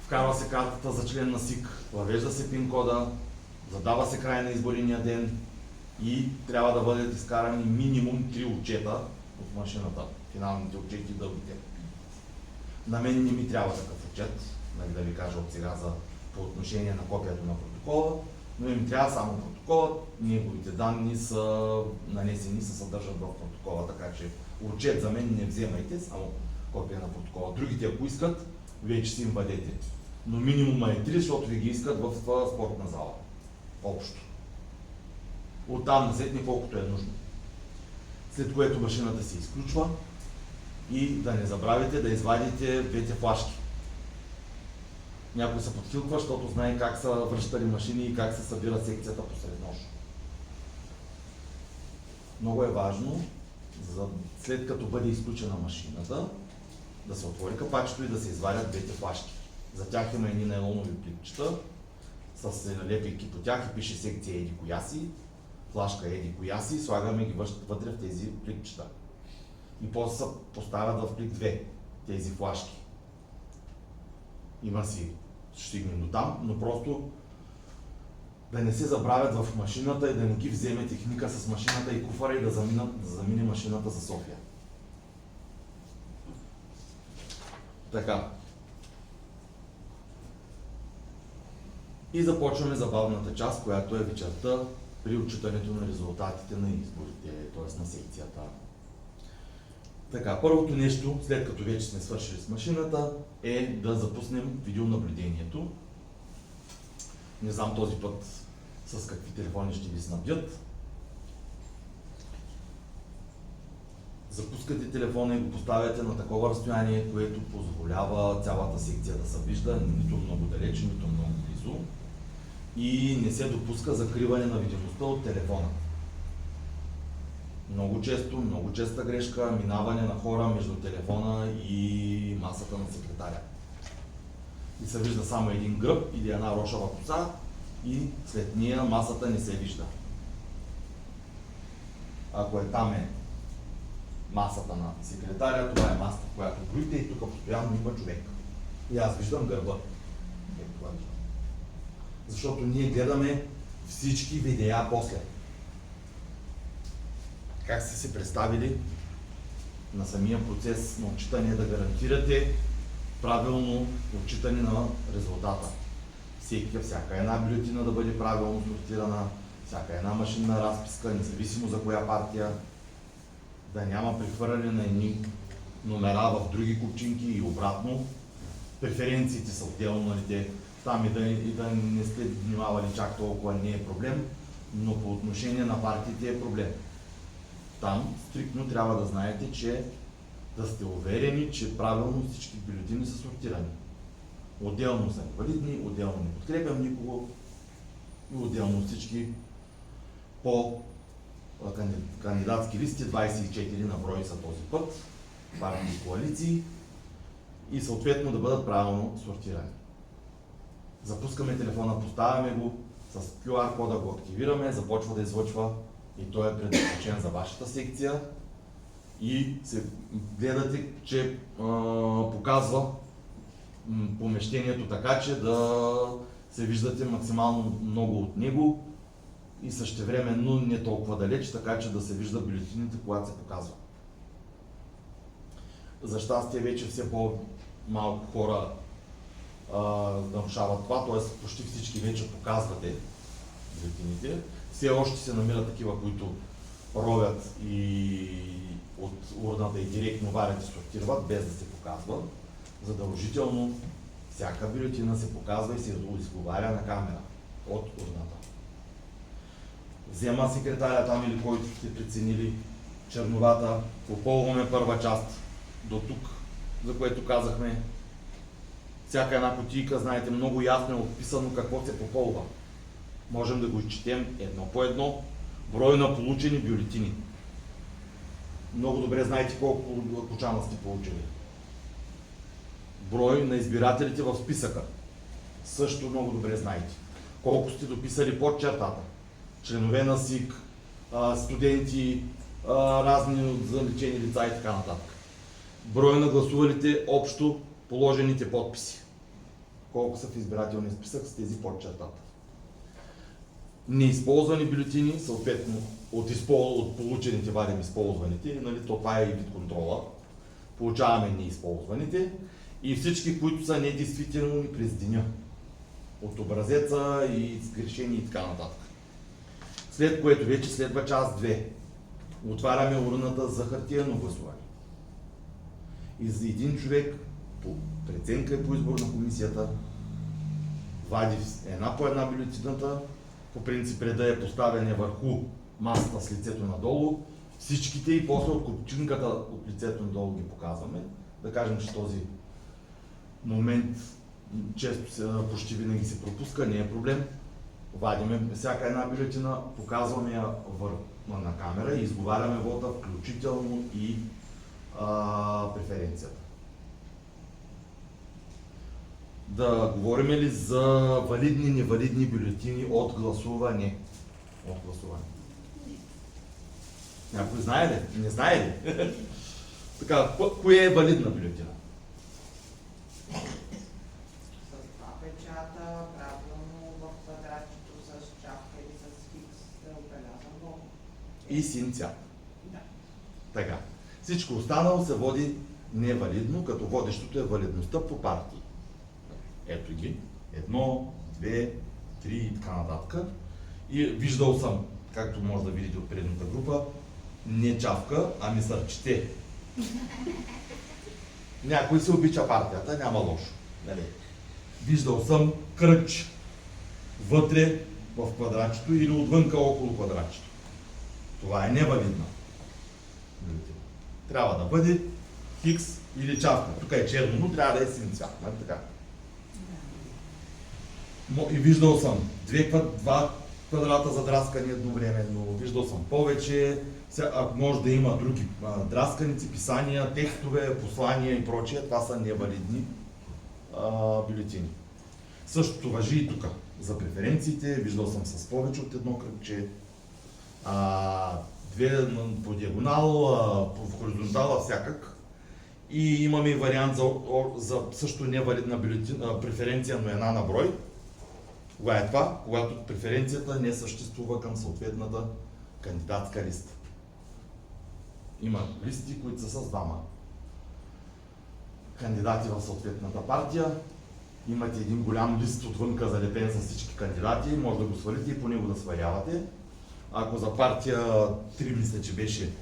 Вкарва се картата за член на СИК, въвежда се пин-кода, задава се край на изборния ден и трябва да бъдат изкарани минимум 3 отчета от машината, финалните отчети дългите. На мен не ми трябва такъв отчет, нали, да ви кажа от сега по отношение на копието на протокола, но им трябва само протоколът, неговите данни са нанесени, се съдържат в протокола, така че отчет за мен не вземайте, само копия на протокола. Другите, ако искат, вече си им бъдете. Но минимума е 3, защото ви ги искат в спортна зала. Общо. Оттам насетне колкото е нужно. След което машината се изключва и да не забравите да извадите двете флашки. Някой се подхилква, защото знае как са връщали машини и как се събира секцията посред нощ. Много е важно, след като бъде изключена машината, да се отвори капачето и да се извадят двете флашки. За тях има едни нейлонови пликчета, с налепейки по тях и пише секция еди коя си, флашка еди коя си, слагаме ги вътре в тези пликчета. И после се поставят в плик 2 тези флашки. Има си, ще стигнем до там, но просто да не се забравят в машината и да не ги вземе техника с машината и куфара и да замине машината за София. Така. И започваме забавната част, която е вечерта при отчитането на резултатите на изборите, т.е. на секцията. Така, първото нещо, след като вече сме свършили с машината, е да запуснем видеонаблюдението. Не знам този път с какви телефони ще ви снабдят. Запускате телефона и го поставяте на такова разстояние, което позволява цялата секция да се вижда, нито много далеч, нито много близо. И не се допуска закриване на видимостта от телефона. Много честа грешка, минаване на хора между телефона и масата на секретаря. И се вижда само един гръб или една рошава коса и след нея масата не се вижда. Ако е там масата на секретаря, това е масата, която броите и тук постоянно има човек. И аз виждам гърба. Това виждам. Защото ние гледаме всички видеа после. Как сте се представили на самия процес на отчитане да гарантирате правилно отчитане на резултата. Всяка една бюлетина да бъде правилно сортирана, всяка една машинна разписка, независимо за коя партия, да няма прехвърляне на едни номера в други купчинки и обратно. Преференциите са отделно, нали, там и да не сте внимавали чак толкова не е проблем, но по отношение на партиите е проблем. Там стриктно трябва да знаете, че да сте уверени, че правилно всички бюлетини са сортирани. Отделно са невалидни, отделно не подкрепям никого и отделно всички по кандидатски листи, 24 на брой са този път, партии и коалиции и съответно да бъдат правилно сортирани. Запускаме телефона, поставяме го, с QR кода го активираме, започва да излъчва и той е предназначен за вашата секция и се гледате, че показва помещението така, че да се виждате максимално много от него и същевременно не толкова далеч, така че да се вижда бюлетините, когато се показва. За щастие вече все по-малко хора нарушават това, т.е. почти всички вече показвате бюлетините. Все още се намират такива, които ровят и от урната и директно варят и сортират, без да се показва. Задължително всяка бюлетина се показва и се изговаря на камера от урната. Взема секретаря там или който сте преценили черновата, попълваме първа част до тук, за което казахме. Всяка една кутийка, знаете, много ясно е описано какво се попълва. Можем да го изчетем едно по едно. Брой на получени бюлетини. Много добре знаете колко кочана сте получили. Брой на избирателите в списъка. Също много добре знаете. Колко сте дописали под чертата. Членове на СИК, студенти, разни заличени лица и така нататък. Брой на гласувалите общо положените подписи. Колко са в избирателния списък с тези под чертата. Неизползвани бюлетини, съответно от получените вадим използваните, нали, това е и вид контрола. Получаваме неизползваните и всички, които са недействителни през деня. От образеца и сгрешени и така нататък. След което вече следва част 2. Отваряме урната за хартиено гласуване. И за един човек по преценка и по избор на комисията вади една по една бюлетината, по принцип реда е поставяне върху масата с лицето надолу, всичките и после от купчинката от лицето надолу ги показваме. Да кажем, че този момент често почти винаги се пропуска, не е проблем. Вадиме всяка една бюлетина, показваме я на камера и изговаряме вода, включително и преференцията. Да говорим ли за валидни и невалидни бюлетини от гласуване? От гласуване. Някой знае ли? Не знае ли? Така, кое е валидна бюлетина? С два печата, правилно в квадратчето с чавка или с хикс е отбелязан лого. И син цвят. Да. Така. Всичко останало се води невалидно, като водещото е валидността по партии. Ето ги. 1, 2, 3 и така нататък. И виждал съм, както може да видите от предната група, не чавка, ами сърчете. Някой се обича партията, няма лошо. Нали? Виждал съм кръгче. Вътре в квадратчето или отвънка около квадратчето. Това е невалидна бюлетина. Трябва да бъде хикс или чавка. Тук е черно, но трябва да е син цвят. Нали така? И виждал съм два квадрата задраскани едновременно, виждал съм повече, ако може да има други драсканици, писания, текстове, послания и прочие, това са невалидни бюлетини. Същото важи и тук. За преференциите, виждал съм с повече от едно кръгче, две по диагонал, по хоризонтала, всякак. И имаме и вариант за също невалидна преференция, но една на брой. Кога е това? Когато преференцията не съществува към съответната кандидатска листа. Има листи, които са с двама кандидати в съответната партия. Имате един голям лист отвънка залепен с всички кандидати, може да го свалите и по него да свалявате. Ако за партия 3 мисля, че беше,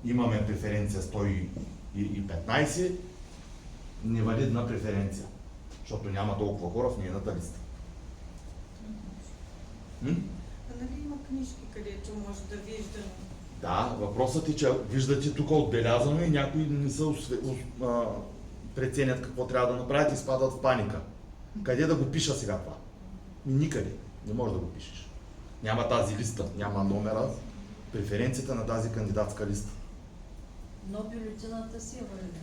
имаме преференция 115, невалидна преференция, защото няма толкова хора в нейната листа. А нали има книжки, където може да виждам? Да, въпросът е, че виждате тук отбелязано и някои не са преценят какво трябва да направят и спадат в паника. Къде да го пиша сега това? Никъде. Не можеш да го пишеш. Няма тази листа, няма номера, преференцията на тази кандидатска листа. Но бюлетината си е валидна.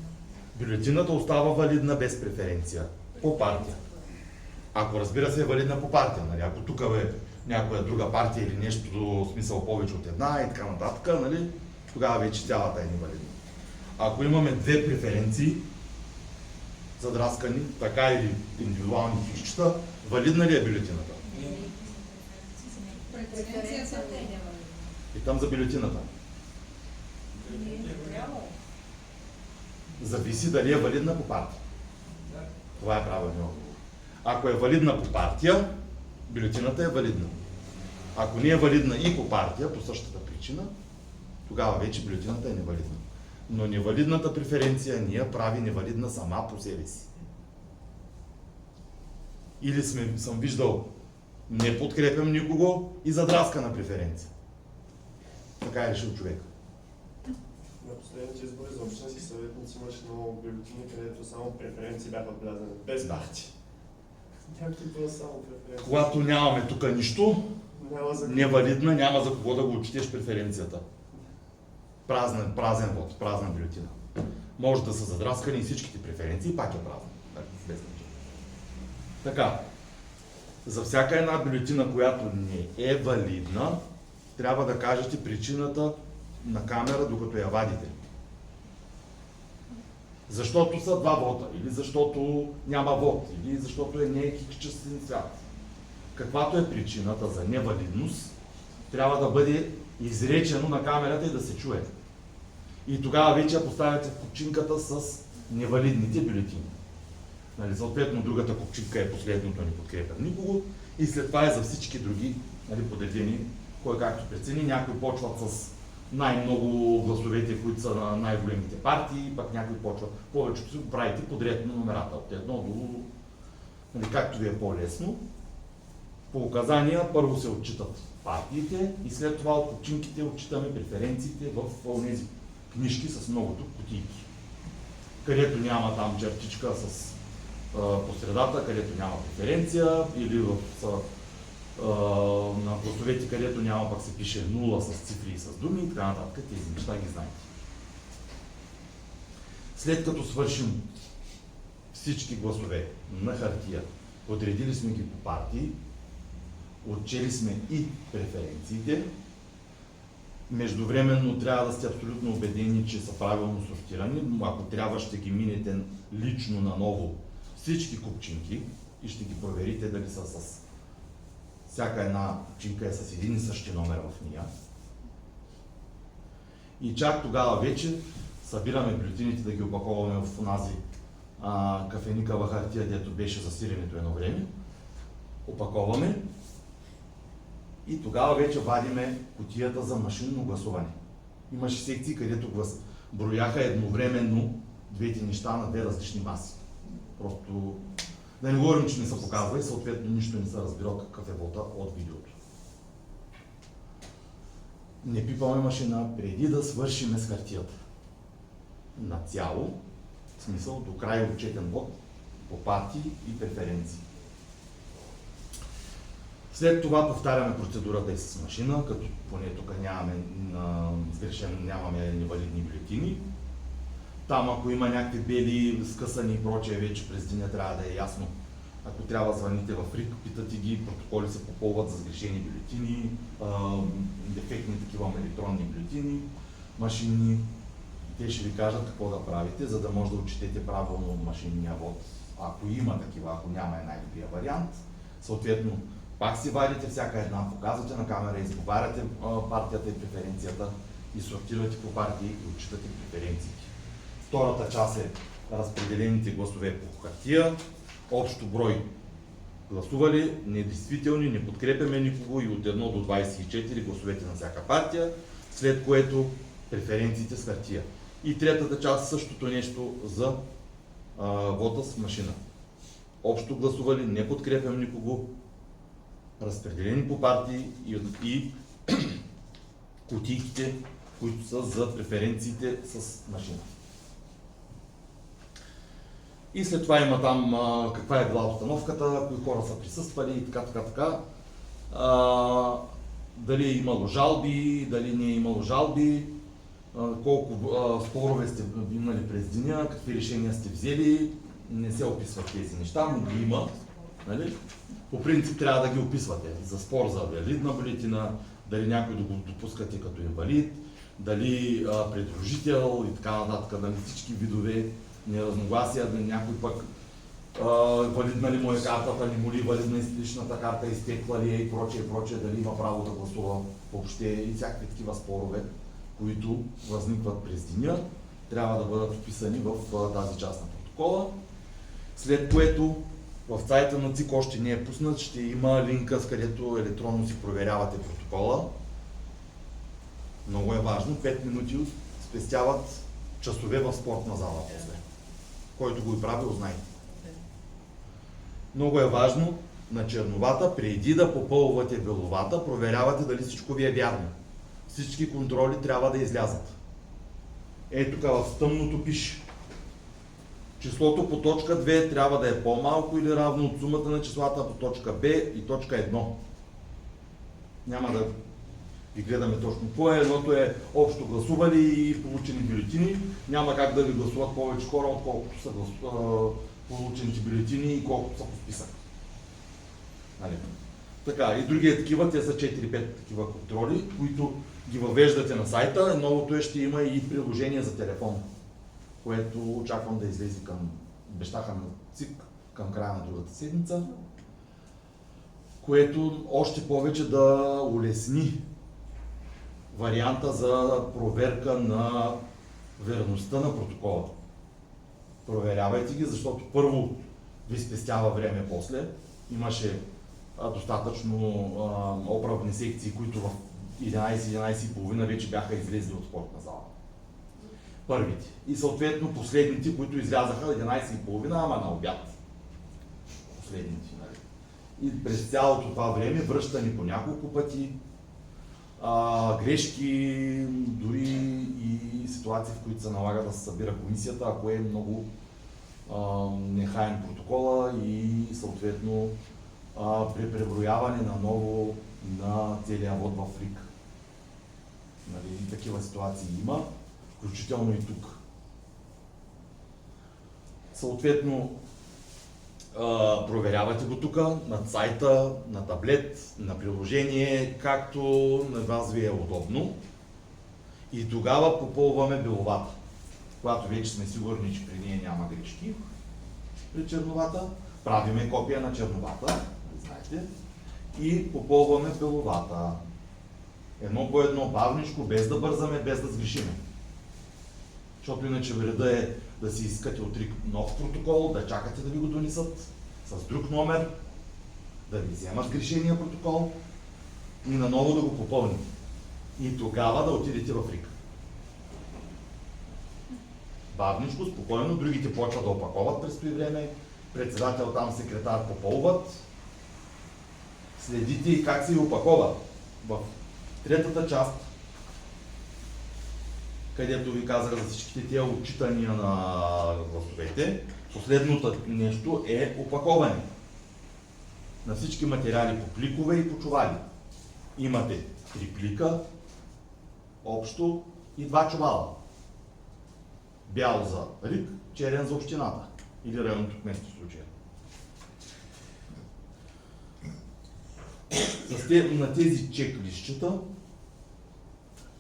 Бюлетината остава валидна без преференция по партия. Ако разбира се е валидна по партия, нали? Ако тук е някоя друга партия или нещо до смисъл повече от една и така нататък, нали? Тогава вече цялата е невалидна. Ако имаме две преференции, задраскани, така или индивидуални фишчета, валидна ли е бюлетината? Преференцията е невалидна. И там за бюлетината. Зависи дали е валидна по партия. Това е правилният отговор. Ако е валидна по партия, бюлетината е валидна. Ако не е валидна и по партия, по същата причина, тогава вече бюлетината е невалидна. Но невалидната преференция ни я прави невалидна сама по себе си. Или съм виждал не подкрепям никого и задраскана преференция. Така е решил човек. На последните избори за общински съветници имаше много бюлетини, където само преференции бяха отбелязани. Без партии. Някакви било само преференции. Когато нямаме тук нищо, Няма за невалидна, няма за кого да го отчетеш преференцията. Празен вод, празна бюлетина. Може да са задраскани и всичките преференции, пак е празна. Без значение. Така, за всяка една бюлетина, която не е валидна, трябва да кажете причината на камера, докато я вадите. Защото са два вота, или защото няма вод, или защото не е хикчестен цвят. Каквато е причината за невалидност, трябва да бъде изречено на камерата и да се чуе. И тогава вече я поставяте в купчинката с невалидните бюлетини. Нали, съответно, другата купчинка е последното, не подкрепя никого. И след това е за всички други, нали, подредени, кой както прецени. Някои почват с най-много гласовете, които са на най-големите партии, пък някои почват. Повечето си го правите подред на номерата, от едно до, нали, както ви е по-лесно. По указания първо се отчитат партиите и след това от купчинките отчитаме преференциите в тези книжки с многото кутийки. Където няма там чертичка с по средата, където няма преференция, или на гласовете, където няма, пък се пише 0 с цифри и с думи и така нататък. Тези неща ги знаете. След като свършим всички гласове на хартия, подредили сме ги по партии, отчели сме и преференциите, Междувременно трябва да сте абсолютно убедени, че са правилно сортирани. Ако трябва, ще ги минете лично наново всички купчинки и ще ги проверите дали са с... Всяка една купчинка е с един и същи номер в нея. И чак тогава вече събираме бюлетините да ги опаковаме в онази кафеникава хартия, дето беше за сиренето едно време. Опаковаме и тогава вече вадиме кутията за машинно гласуване. Имаше секции, където брояха едновременно двете неща на две различни маси. Просто да не говорим, че не се показва и съответно нищо не се разбира какъв е вота от видеото. Не пипаме машина преди да свършиме с хартията. Нацяло, в смисъл до край отчетен вод по партии и преференции. След това повтаряме процедурата и с машина, като поне тук нямаме невалидни бюлетини. Там ако има някакви бели, скъсани и прочее, вече през деня трябва да е ясно. Ако трябва звъните в РИК, питате ги, протоколи се попълват за сгрешени бюлетини, дефектни такива електронни бюлетини, машинни. Те ще ви кажат какво да правите, за да може да отчетете правилно машинния вод. Ако има такива, ако няма е най-добрия вариант. Съответно, пак си вадите всяка една, показвате на камера, изговаряте партията и преференцията и сортирате по партии и отчитате преференциите. Втората част е разпределените гласове по хартия, общо брой гласували, недействителни, не подкрепяме никого и от 1 до 24 гласовете на всяка партия, след което преференциите с хартия. И третата част същото нещо за вота с машина. Общо гласували, не подкрепям никого, разпределени по партии и кутийките, които са за преференциите с машина. И след това има там каква е била обстановката, кои хора са присъствали и така. Дали е имало жалби, дали не е имало жалби, колко спорове сте имали през деня, какви решения сте взели, не се описват тези неща, но ги има. Нали? По принцип трябва да ги описвате. За спор за валидна бюлетина, дали някой да го допускате като инвалид, дали придружител и така нататък, дали всички видове неразногласия, дали някой пък валидна ли му е картата, не му ли валидна личната карта, изтекла ли е и прочее, дали има право да гласува въобще и всякакви такива спорове, които възникват през деня, трябва да бъдат вписани в тази част на протокола. След което в сайта на ЦИК още не е пуснат, ще има линка, с където електронно си проверявате протокола. Много е важно, 5 минути спестяват часове в спортна зала после. Който го е правил, знайте. Много е важно на черновата, преди да попълвате беловата, проверявате дали всичко ви е вярно. Всички контроли трябва да излязат. Ето тук в тъмното пише. Числото по точка 2 трябва да е по-малко или равно от сумата на числата по точка Б и точка 1. Няма да ви гледаме точно какво е. Едното е общо гласували и получени бюлетини. Няма как да ви гласуват повече хора, отколкото са получените бюлетини и колкото са по списък. Нали? Така, и други такива, те са 4-5 такива контроли, които ги въвеждате на сайта. Новото ще има и приложение за телефон, което очаквам да излезе обещаха на ЦИК към края на другата седмица, което още повече да улесни варианта за проверка на верността на протокола. Проверявайте ги, защото първо ви спестява време после. Имаше достатъчно оправни секции, които в 11-11:30 вече бяха излезли от спортна зала. Първите. И съответно последните, които излязаха 11:30, ама на обяд. Последните, нали? И през цялото това време връщани по няколко пъти, грешки, дори и ситуации, в които се налага да се събира комисията, ако е много нехаен протокола и съответно при преброяване наново на целия вод в РИК. Нали, такива ситуации има, включително и тук. Съответно, проверявате го тук, на сайта, на таблет, на приложение, както на вас ви е удобно. И тогава попълваме беловата. Когато вече сме сигурни, че при нея няма грешки при черновата, правиме копия на черновата, знаете, и попълваме беловата. Едно по едно, бавничко, без да бързаме, без да сгрешиме. Защото иначе вреда е да си искате от РИК нов протокол, да чакате да ви го донесат с друг номер, да ви вземат грешения протокол и наново да го попълните. И тогава да отидете в РИК. Бавничко, спокойно, другите почват да опаковат през това време, председател там, секретар попълват. Следите и как се опакова. В третата част, където ви казах за всичките тези отчитания на гласовете, последното нещо е опаковане на всички материали по пликове и по чували. Имате 3 плика, общо и 2 чувала. Бял за РИК, черен за общината или районното кметство в случая. На тези чек-листчета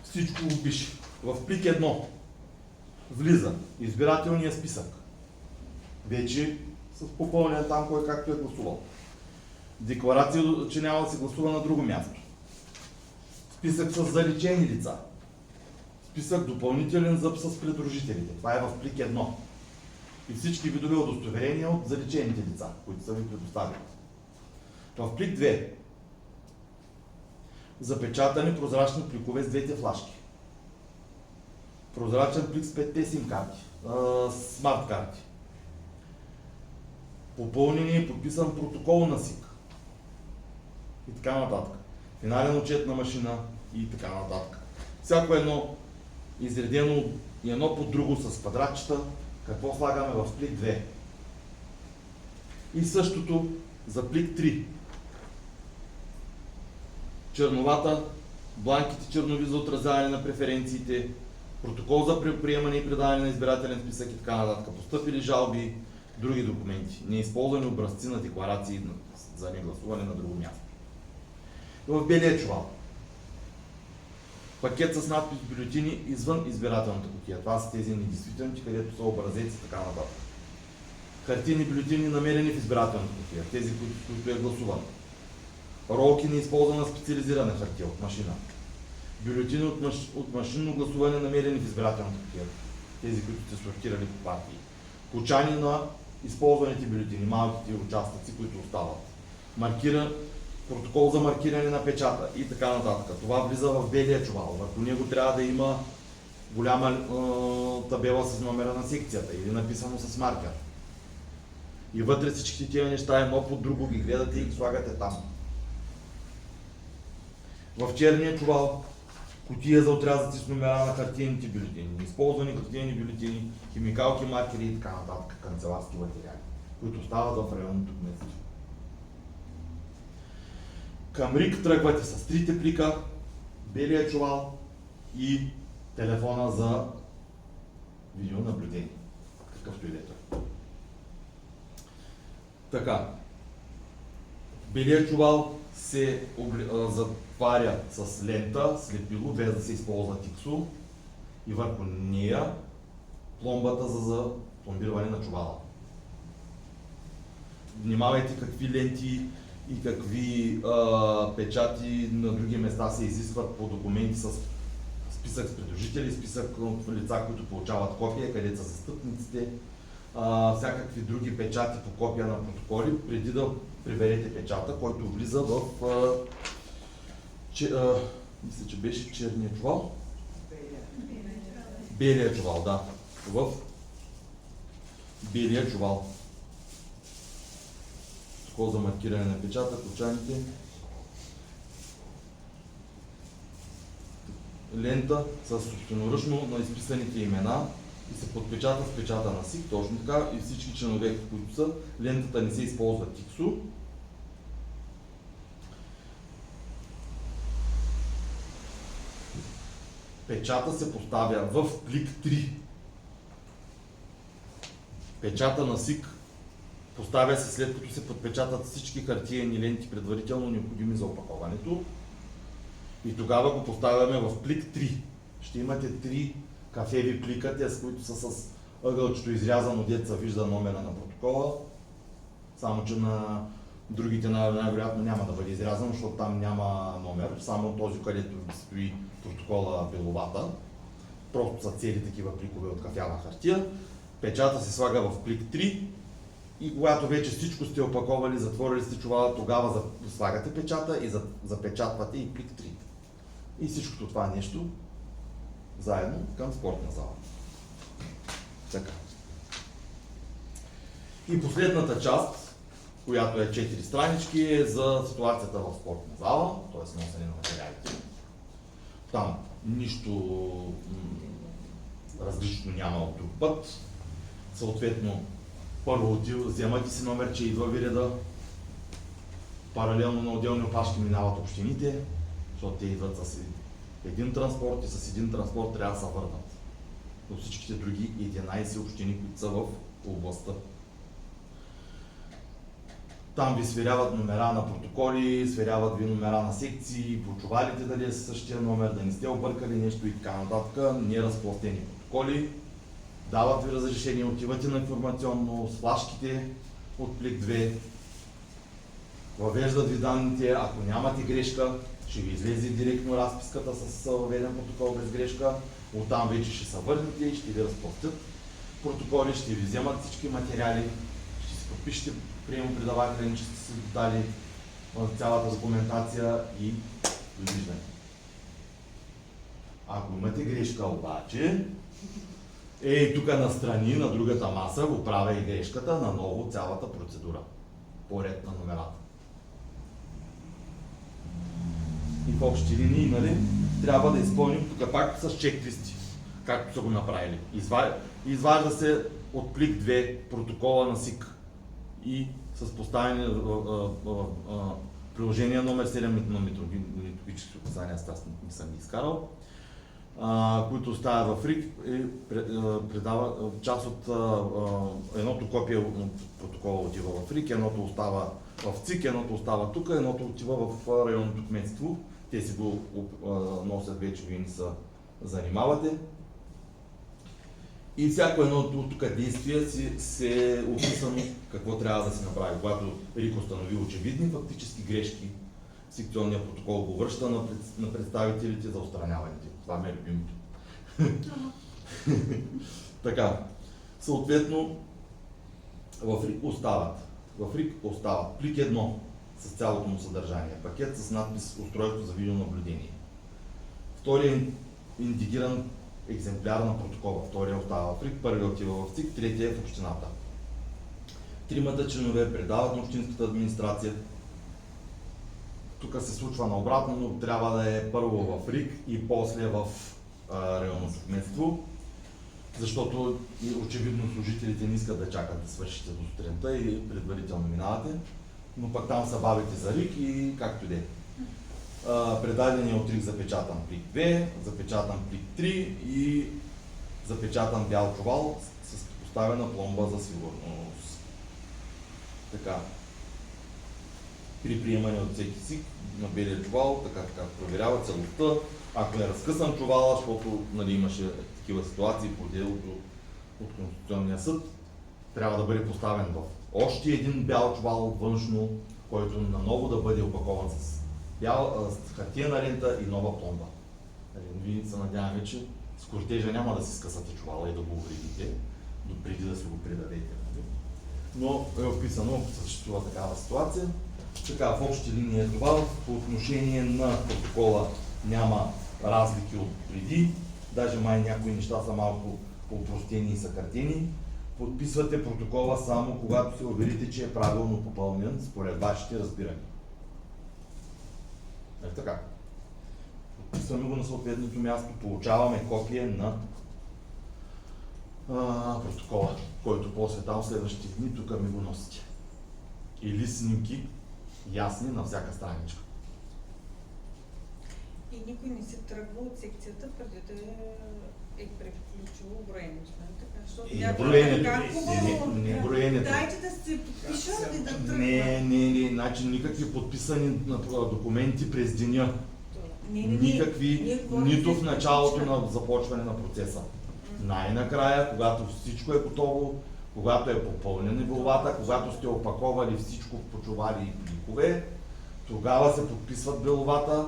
всичко го пише. В плик 1 влиза избирателния списък. Вече с попълнен там кой както е гласувал. Декларация, че няма да се гласува на друго място. Списък с заличени лица. Списък допълнителен с придружителите. Това е в плик 1. И всички видове удостоверения от заличените лица, които са ви предоставили. В плик 2 запечатани прозрачни пликове с двете флашки. Прозрачен плик с 5-те сим карти, смарт карти. Попълнен и подписан протокол на СИК. И така нататък. Финален отчет на машина и така нататък. Всяко едно изредено и едно под друго с квадратчета, какво слагаме в плик 2. И същото за плик 3. Черновата, бланките чернови за отразяване на преференциите, протокол за приемане и предаване на избирателен списък и така нататък, постъпили жалби, други документи, неизползвани образци на декларации за негласуване на друго място. В белия чувал. Пакет с надпис бюлетини извън избирателната кутия. Това са тези недействителните, където са образеци и така нататък. Хартийни бюлетини намерени в избирателната кутия, тези, които е гласувано. Ролки неизползвана специализирана хартия от машина. Бюлетини от машинно гласуване намерени в избирателната кутия, тези, които сте сортирали по партии. Кочани на използваните бюлетини, малките участъци, които остават. Протокол за маркиране на печата и така нататък. Това влиза в белия чувал. Върху него трябва да има голяма табела с номера на секцията или написано с маркер. И вътре всичките тия неща едно под друго ги гледате и ги слагате там. В черния чувал кутия за отрязъци с номера на хартийните бюлетини, използвани хартийни бюлетини, химикалки, маркери и така нататък, канцеларски материали, които стават в районното кметство. Към РИК тръгвате с 3 плика, белия чувал и телефона за видеонаблюдение, какъвто и да е той. Така, белия чувал се затваря с лента, слепило, без да се използва тиксо и върху нея пломбата за пломбиране на чувала. Внимавайте какви ленти и какви печати на други места се изискват по документи с списък с придружители, списък от лица, които получават копия, където са застъпниците, всякакви други печати по копия на протоколи, преди да приберете печата, който влиза в мисля, че беше черния чувал. Белия чувал, да. В белия чувал. Протокол за маркиране на печата, кочаните. Лента с собственоръчно на изписаните имена и се подпечата с печата на СИК, точно така, и всички членове, които са. Лентата не се използва тиксо. Печата се поставя в плик 3. Печата на СИК поставя се след като се подпечатат всички хартиени ленти, предварително необходими за опаковането. И тогава го поставяме в плик 3. ще имате 3 кафеви плика, те с които са с ъгълчето изрязано, деца вижда номера на протокола, само че на другите най-вероятно няма да бъде изрязано, защото там няма номер, само този, където стои протокола беловата. Просто са цели такива пликове от кафява хартия. Печата се слага в плик 3 и когато вече всичко сте опаковали, затворили сте чувала, тогава слагате печата и запечатвате и плик 3. И всичкото това нещо заедно към спортна зала. Така. И последната част, която е 4 странички, е за ситуацията в спортна зала, т.е. носене на материалите. Там нищо различно няма от друг път. Съответно, първо вземате си номер, че идва ви реда. Паралелно на отделни опашки минават общините, защото те идват с един транспорт и с един транспорт трябва да се върнат до всичките други 11 общини, които са в областта. Там ви сверяват номера на протоколи, сверяват ви номера на секции, прочувалите дали е същия номер, да не сте объркали нещо и така нататък, неразпластени протоколи. Дават ви разрешение, отивате на информационно с флашките от плик 2, въвеждат ви данните, ако нямате грешка, ще ви излезе директно разписката с въведен протокол без грешка, оттам вече ще се върнете и ще ви разпластят протоколи, ще ви вземат всички материали, ще си подпишете приемо-предавателя, че сте си дали цялата документация и довиждане. Ако имате грешка обаче, тук настрани, на другата маса, го правя и грешката, наново цялата процедура, по ред на номерата. И в общи линии, нали, трябва да изпълним тук пак с чек-листи, както са го направили. Изважда се от плик 2 протокола на СИК и с поставяне приложение номер 7 на методически указания, аз не съм ги изкарал, които оставя в РИК и предава част от едното копие от протокола отива в РИК, едното остава в ЦИК, едното остава тук, едното отива в районното кметство. Те си го носят вече, вие не се занимавате. И всяко едно от тук действие се е описано какво трябва да се направи. Когато РИК установи очевидни фактически грешки, секционният протокол го връща на представителите за отстраняването. Това ме е любимото. Така, съответно, в РИК остават плик 1 с цялото му съдържание, пакет с надпис устройство за видеонаблюдение. Вторият индигиран екземпляр на протокола, втория остава в РИК, първият отива в ЦИК, третия е в общината. 3 членове предават на общинската администрация. Тук се случва наобратно, но трябва да е първо в РИК и после в районното кметство, защото очевидно служителите не искат да чакат да свършите до сутринта и предварително минавате, но пък там са бабите за РИК и както и де. Предадения от РИК запечатан плик 2, запечатан плик 3 и запечатан бял чувал с поставена пломба за сигурност. Така. При приемане от всеки СИК на белия чувал, така проверява целостта. Ако е разкъсан чувала, защото имаше такива ситуации по делото от Конституционния съд, трябва да бъде поставен в още един бял чувал външно, който наново да бъде опакован с хартиена лента и нова пломба. Вие се надяваме, че с кортежа няма да си скъсате чувала и да го увредите, преди да си го предадете. Но е описано, ако съществува такава ситуация. Така, в общи линии е това. По отношение на протокола няма разлики от преди. Даже май някои неща са малко по-простени и съкратени. Подписвате протокола само когато се уверите, че е правилно попълнен според вашите разбирания. Така. Подписваме го на съответното място, получаваме копие на протокола, който после там следващите дни тук ми го носите. Или снимки ясни на всяка страничка. И никой не се тръгва от секцията преди да е приключило броенето. Не броенето. Дайте да се подпишат и да тръгват. Не, значи никакви подписани документи през деня. Никакви, Ние говорим нито за в началото изключване. на започване на процеса. Най-накрая, когато всичко е готово, когато е попълнена биловата, когато сте опаковали всичко в почовари и пликове, тогава се подписват биловата,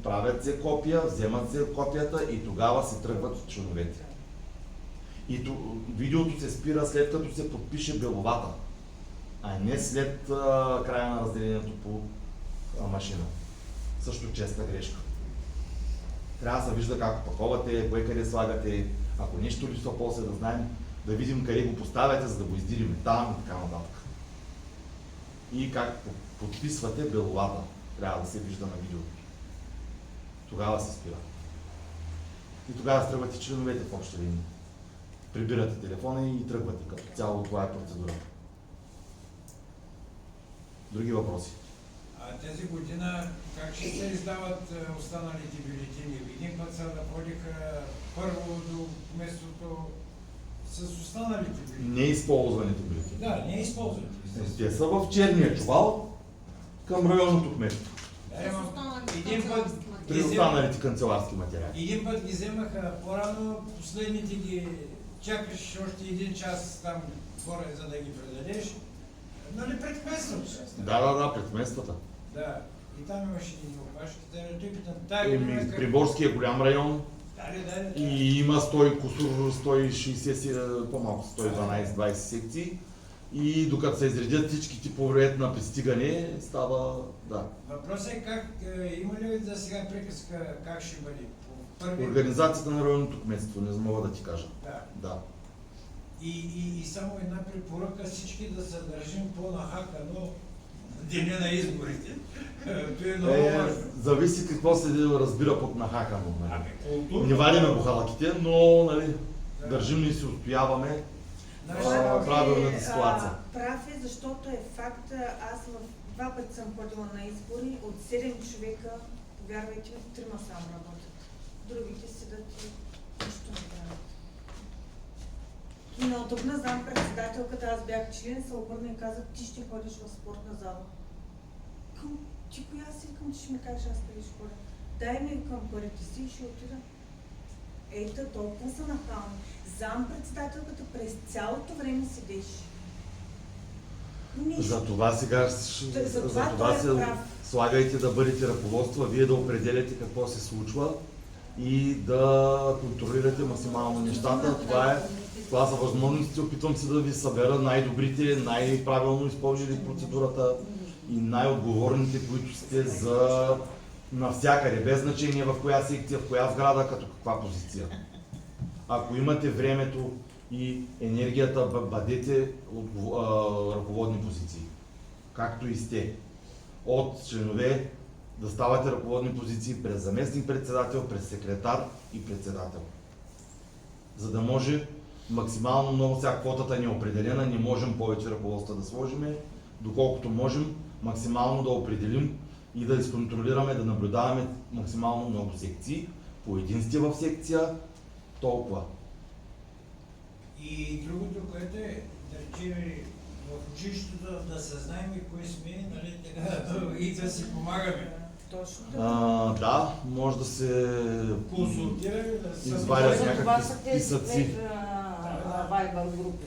правят се копия, вземат се копията и тогава се тръгват членовете. И видеото се спира след като се подпише биловата, а не след края на разделението по машина. Също честа грешка. Трябва да се вижда как опаковате, кое къде слагате, ако нещо липсва после да знаем, да видим къде го поставяте, за да го издириме там и така нататък. И как подписвате биловата, трябва да се вижда на видеото. Тогава се спира. И тогава стръгвате членовете в обща линия. Прибирате телефона и тръгвате. Като цяло това е процедурата. Други въпроси? А тази година как ще се издават останалите бюлетини? Един път са да ходиха първо до местото с останалите бюлетини. Неизползваните бюлетини. Да, не е използвани. Те са в черния чувал към районното кметство. Да, един път При останалите канцеларски материали. един път ги вземаха по-рано, последните ги чакаш още един час там горе, за да ги предадеш. Нали пред кметството? Да, пред кметствата. Да. И там имаше един опаш. Той питам, тая година как... Приморски е голям район Да. и има 100 кусур, 160, по-малко 112-20 секции. И докато се изредят всичките по времето на пристигане, става, да. Въпросът е как, има ли за сега приказка как ще бъде? По първи... Организацията на районното кметство, не мога да ти кажа. Да. Да. И само една препоръка, всички да се държим по-нахакано деня на изборите. Това е много важно. Зависи какво се разбира под нахакано. Нали. Културно. Не вадиме бухалаките, но нали, държим и се отстояваме правилната ситуация. Прав е, защото е факт. Аз два пъти съм ходила на избори. От 7 човека, повярвайте ми, 3 само работят. Другите седат и нищо не правят. И неудобна заместник-председателката, аз бях член, се обърна и каза, ти ще ходиш в спортна зала. Ти коя си, викам, ти ще ми кажеш, аз къде ще ходя. Дай ми към парите си и ще отида. Ето, толкова са нахални. Заместник-председателката през цялото време седеше. За това сега За това се слагайте да бъдете ръководства, вие да определяте какво се случва и да контролирате максимално нещата. Това са възможности. Опитвам се да ви събера най-добрите, най-правилно използвали процедурата и най-отговорните, които сте за навсякъде, без значение в коя секция, в коя сграда, като каква позиция. Ако имате времето и енергията, бъдете ръководни позиции, както и сте. От членове да ставате ръководни позиции през заместник-председател, през секретар и председател. За да може максимално много, сега квотата ни е определена, не можем повече ръководства да сложим, доколкото можем максимално да определим и да изконтролираме, да наблюдаваме максимално много секции. По един сте в секция, толкова. И другото, което е, да речем, в училището да съзнаем и кои сме, нали, така, и да си помагаме. Точно. Да, може да се Консултираме, да се извадят съзнаем. някакви списъци. Вайбър групи.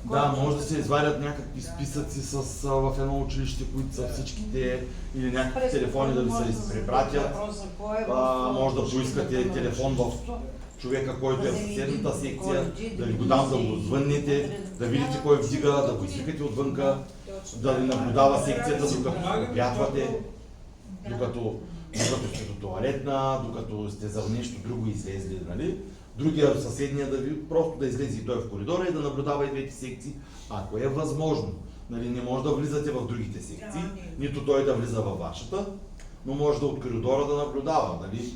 Да, може да се извадят някакви списъци в едно училище, които са всичките, или някакви телефони да ви се препратят. Може да поискате телефон в човека, който е в съседната секция, да ви го дам, да го звъннете, да видите кой вдига, да го извикате отвънка, да ви наблюдава секцията, докато се обятвате, докато сте до туалетна, докато сте за нещо друго излезли, нали? Другия съседния да ви просто да излезе и той в коридора и да наблюдава и двете секции, ако е възможно. Нали, не може да влизате в другите секции, нито той да влиза във вашата, но може да от коридора да наблюдава. Нали?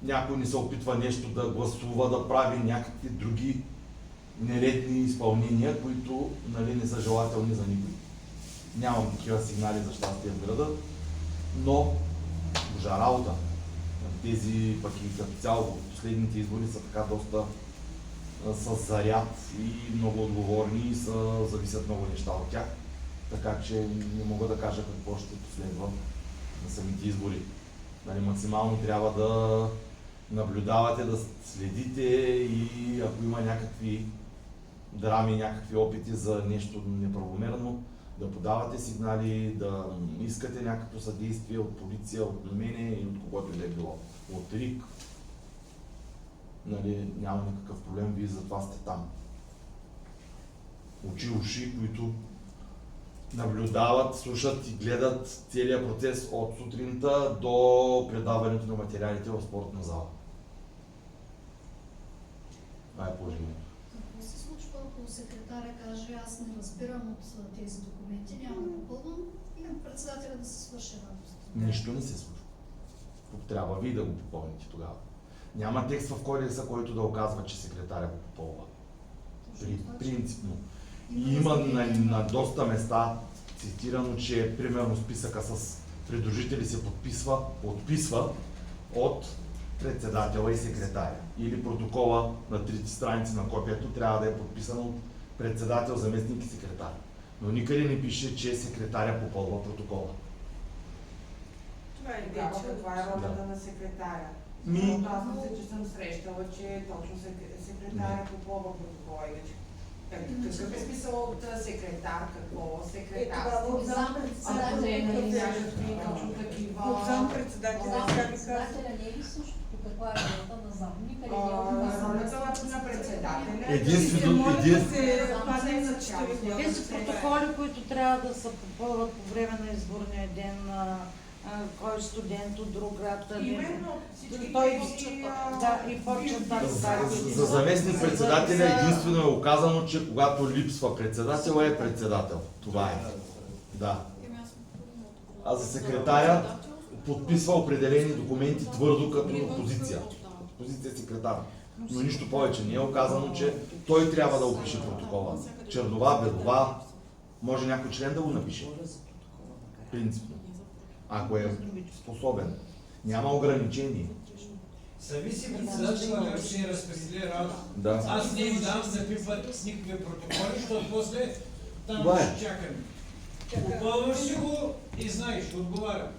Някой не се опитва нещо да гласува, да прави някакви други нередни изпълнения, които нали, не са желателни за никой. Нямам такива сигнали за щастие в града, но божа работа. Тези пък и като цяло последните избори са така доста с заряд и много отговорни и зависят много неща от тях. Така че не мога да кажа какво ще последва на самите избори. Нали, максимално трябва да наблюдавате, да следите и ако има някакви драми, някакви опити за нещо неправомерно, да подавате сигнали, да искате някакво съдействие от полиция, от мене и от когото и да е било. От РИК. Нали, няма никакъв проблем, вие затова сте там. Очи, уши, които наблюдават, слушат и гледат целият процес от сутринта до предаването на материалите в спортна зала. Това е положението. Какво се случва, ако секретаря каже, аз не разбирам от тези документи, няма да попълвам и председателя да се свърши работа? Нищо не се случва. Трябва вие да го попълните тогава. Няма текст в кодекса, който да оказва, че секретаря го попълва. Принципно. И има на доста места цитирано, че примерно списъка с придружители се подписва от председателя и секретаря. Или протокола на 3 страници на копието трябва да е подписан от председател, заместник и секретар. Но никъде не пише, че секретаря попълва протокола. Това е Тогава вече. каква е ролята на секретаря? Защото аз мисля, че съм срещала, че точно секретаря попълва протокола. Иначе какъв е смисъл от секретар? Какво секретар? Тогава от Ако не е някакви точно От такива... заместник-председателя сега ви казвам. Председателя не е ли също? Каква е ролята на зам? Никъде не е отказано. Ролята на председателя Единствено, Тези протоколи, които трябва да се попълват по време на изборния ден, кой е студент от друг град, Именно всички той тези... и почват да За заместник председателя единствено е оказано, че когато липсва председател, е председател. Това е. Да. А за секретаря подписва определени документи твърдо като позиция. Позиция секретар. Но нищо повече. Не е оказано, че той трябва да опише протокола. Чернова, белова, може някой член да го напише. Принципно. Ако е способен. Няма ограничение. Зависи председателя как ще разпредели работа. Да. Аз не им дам да пипат никакви протоколи, защото после там Това е. ще чакаме. Попълваш си го и знаеш, отговаря.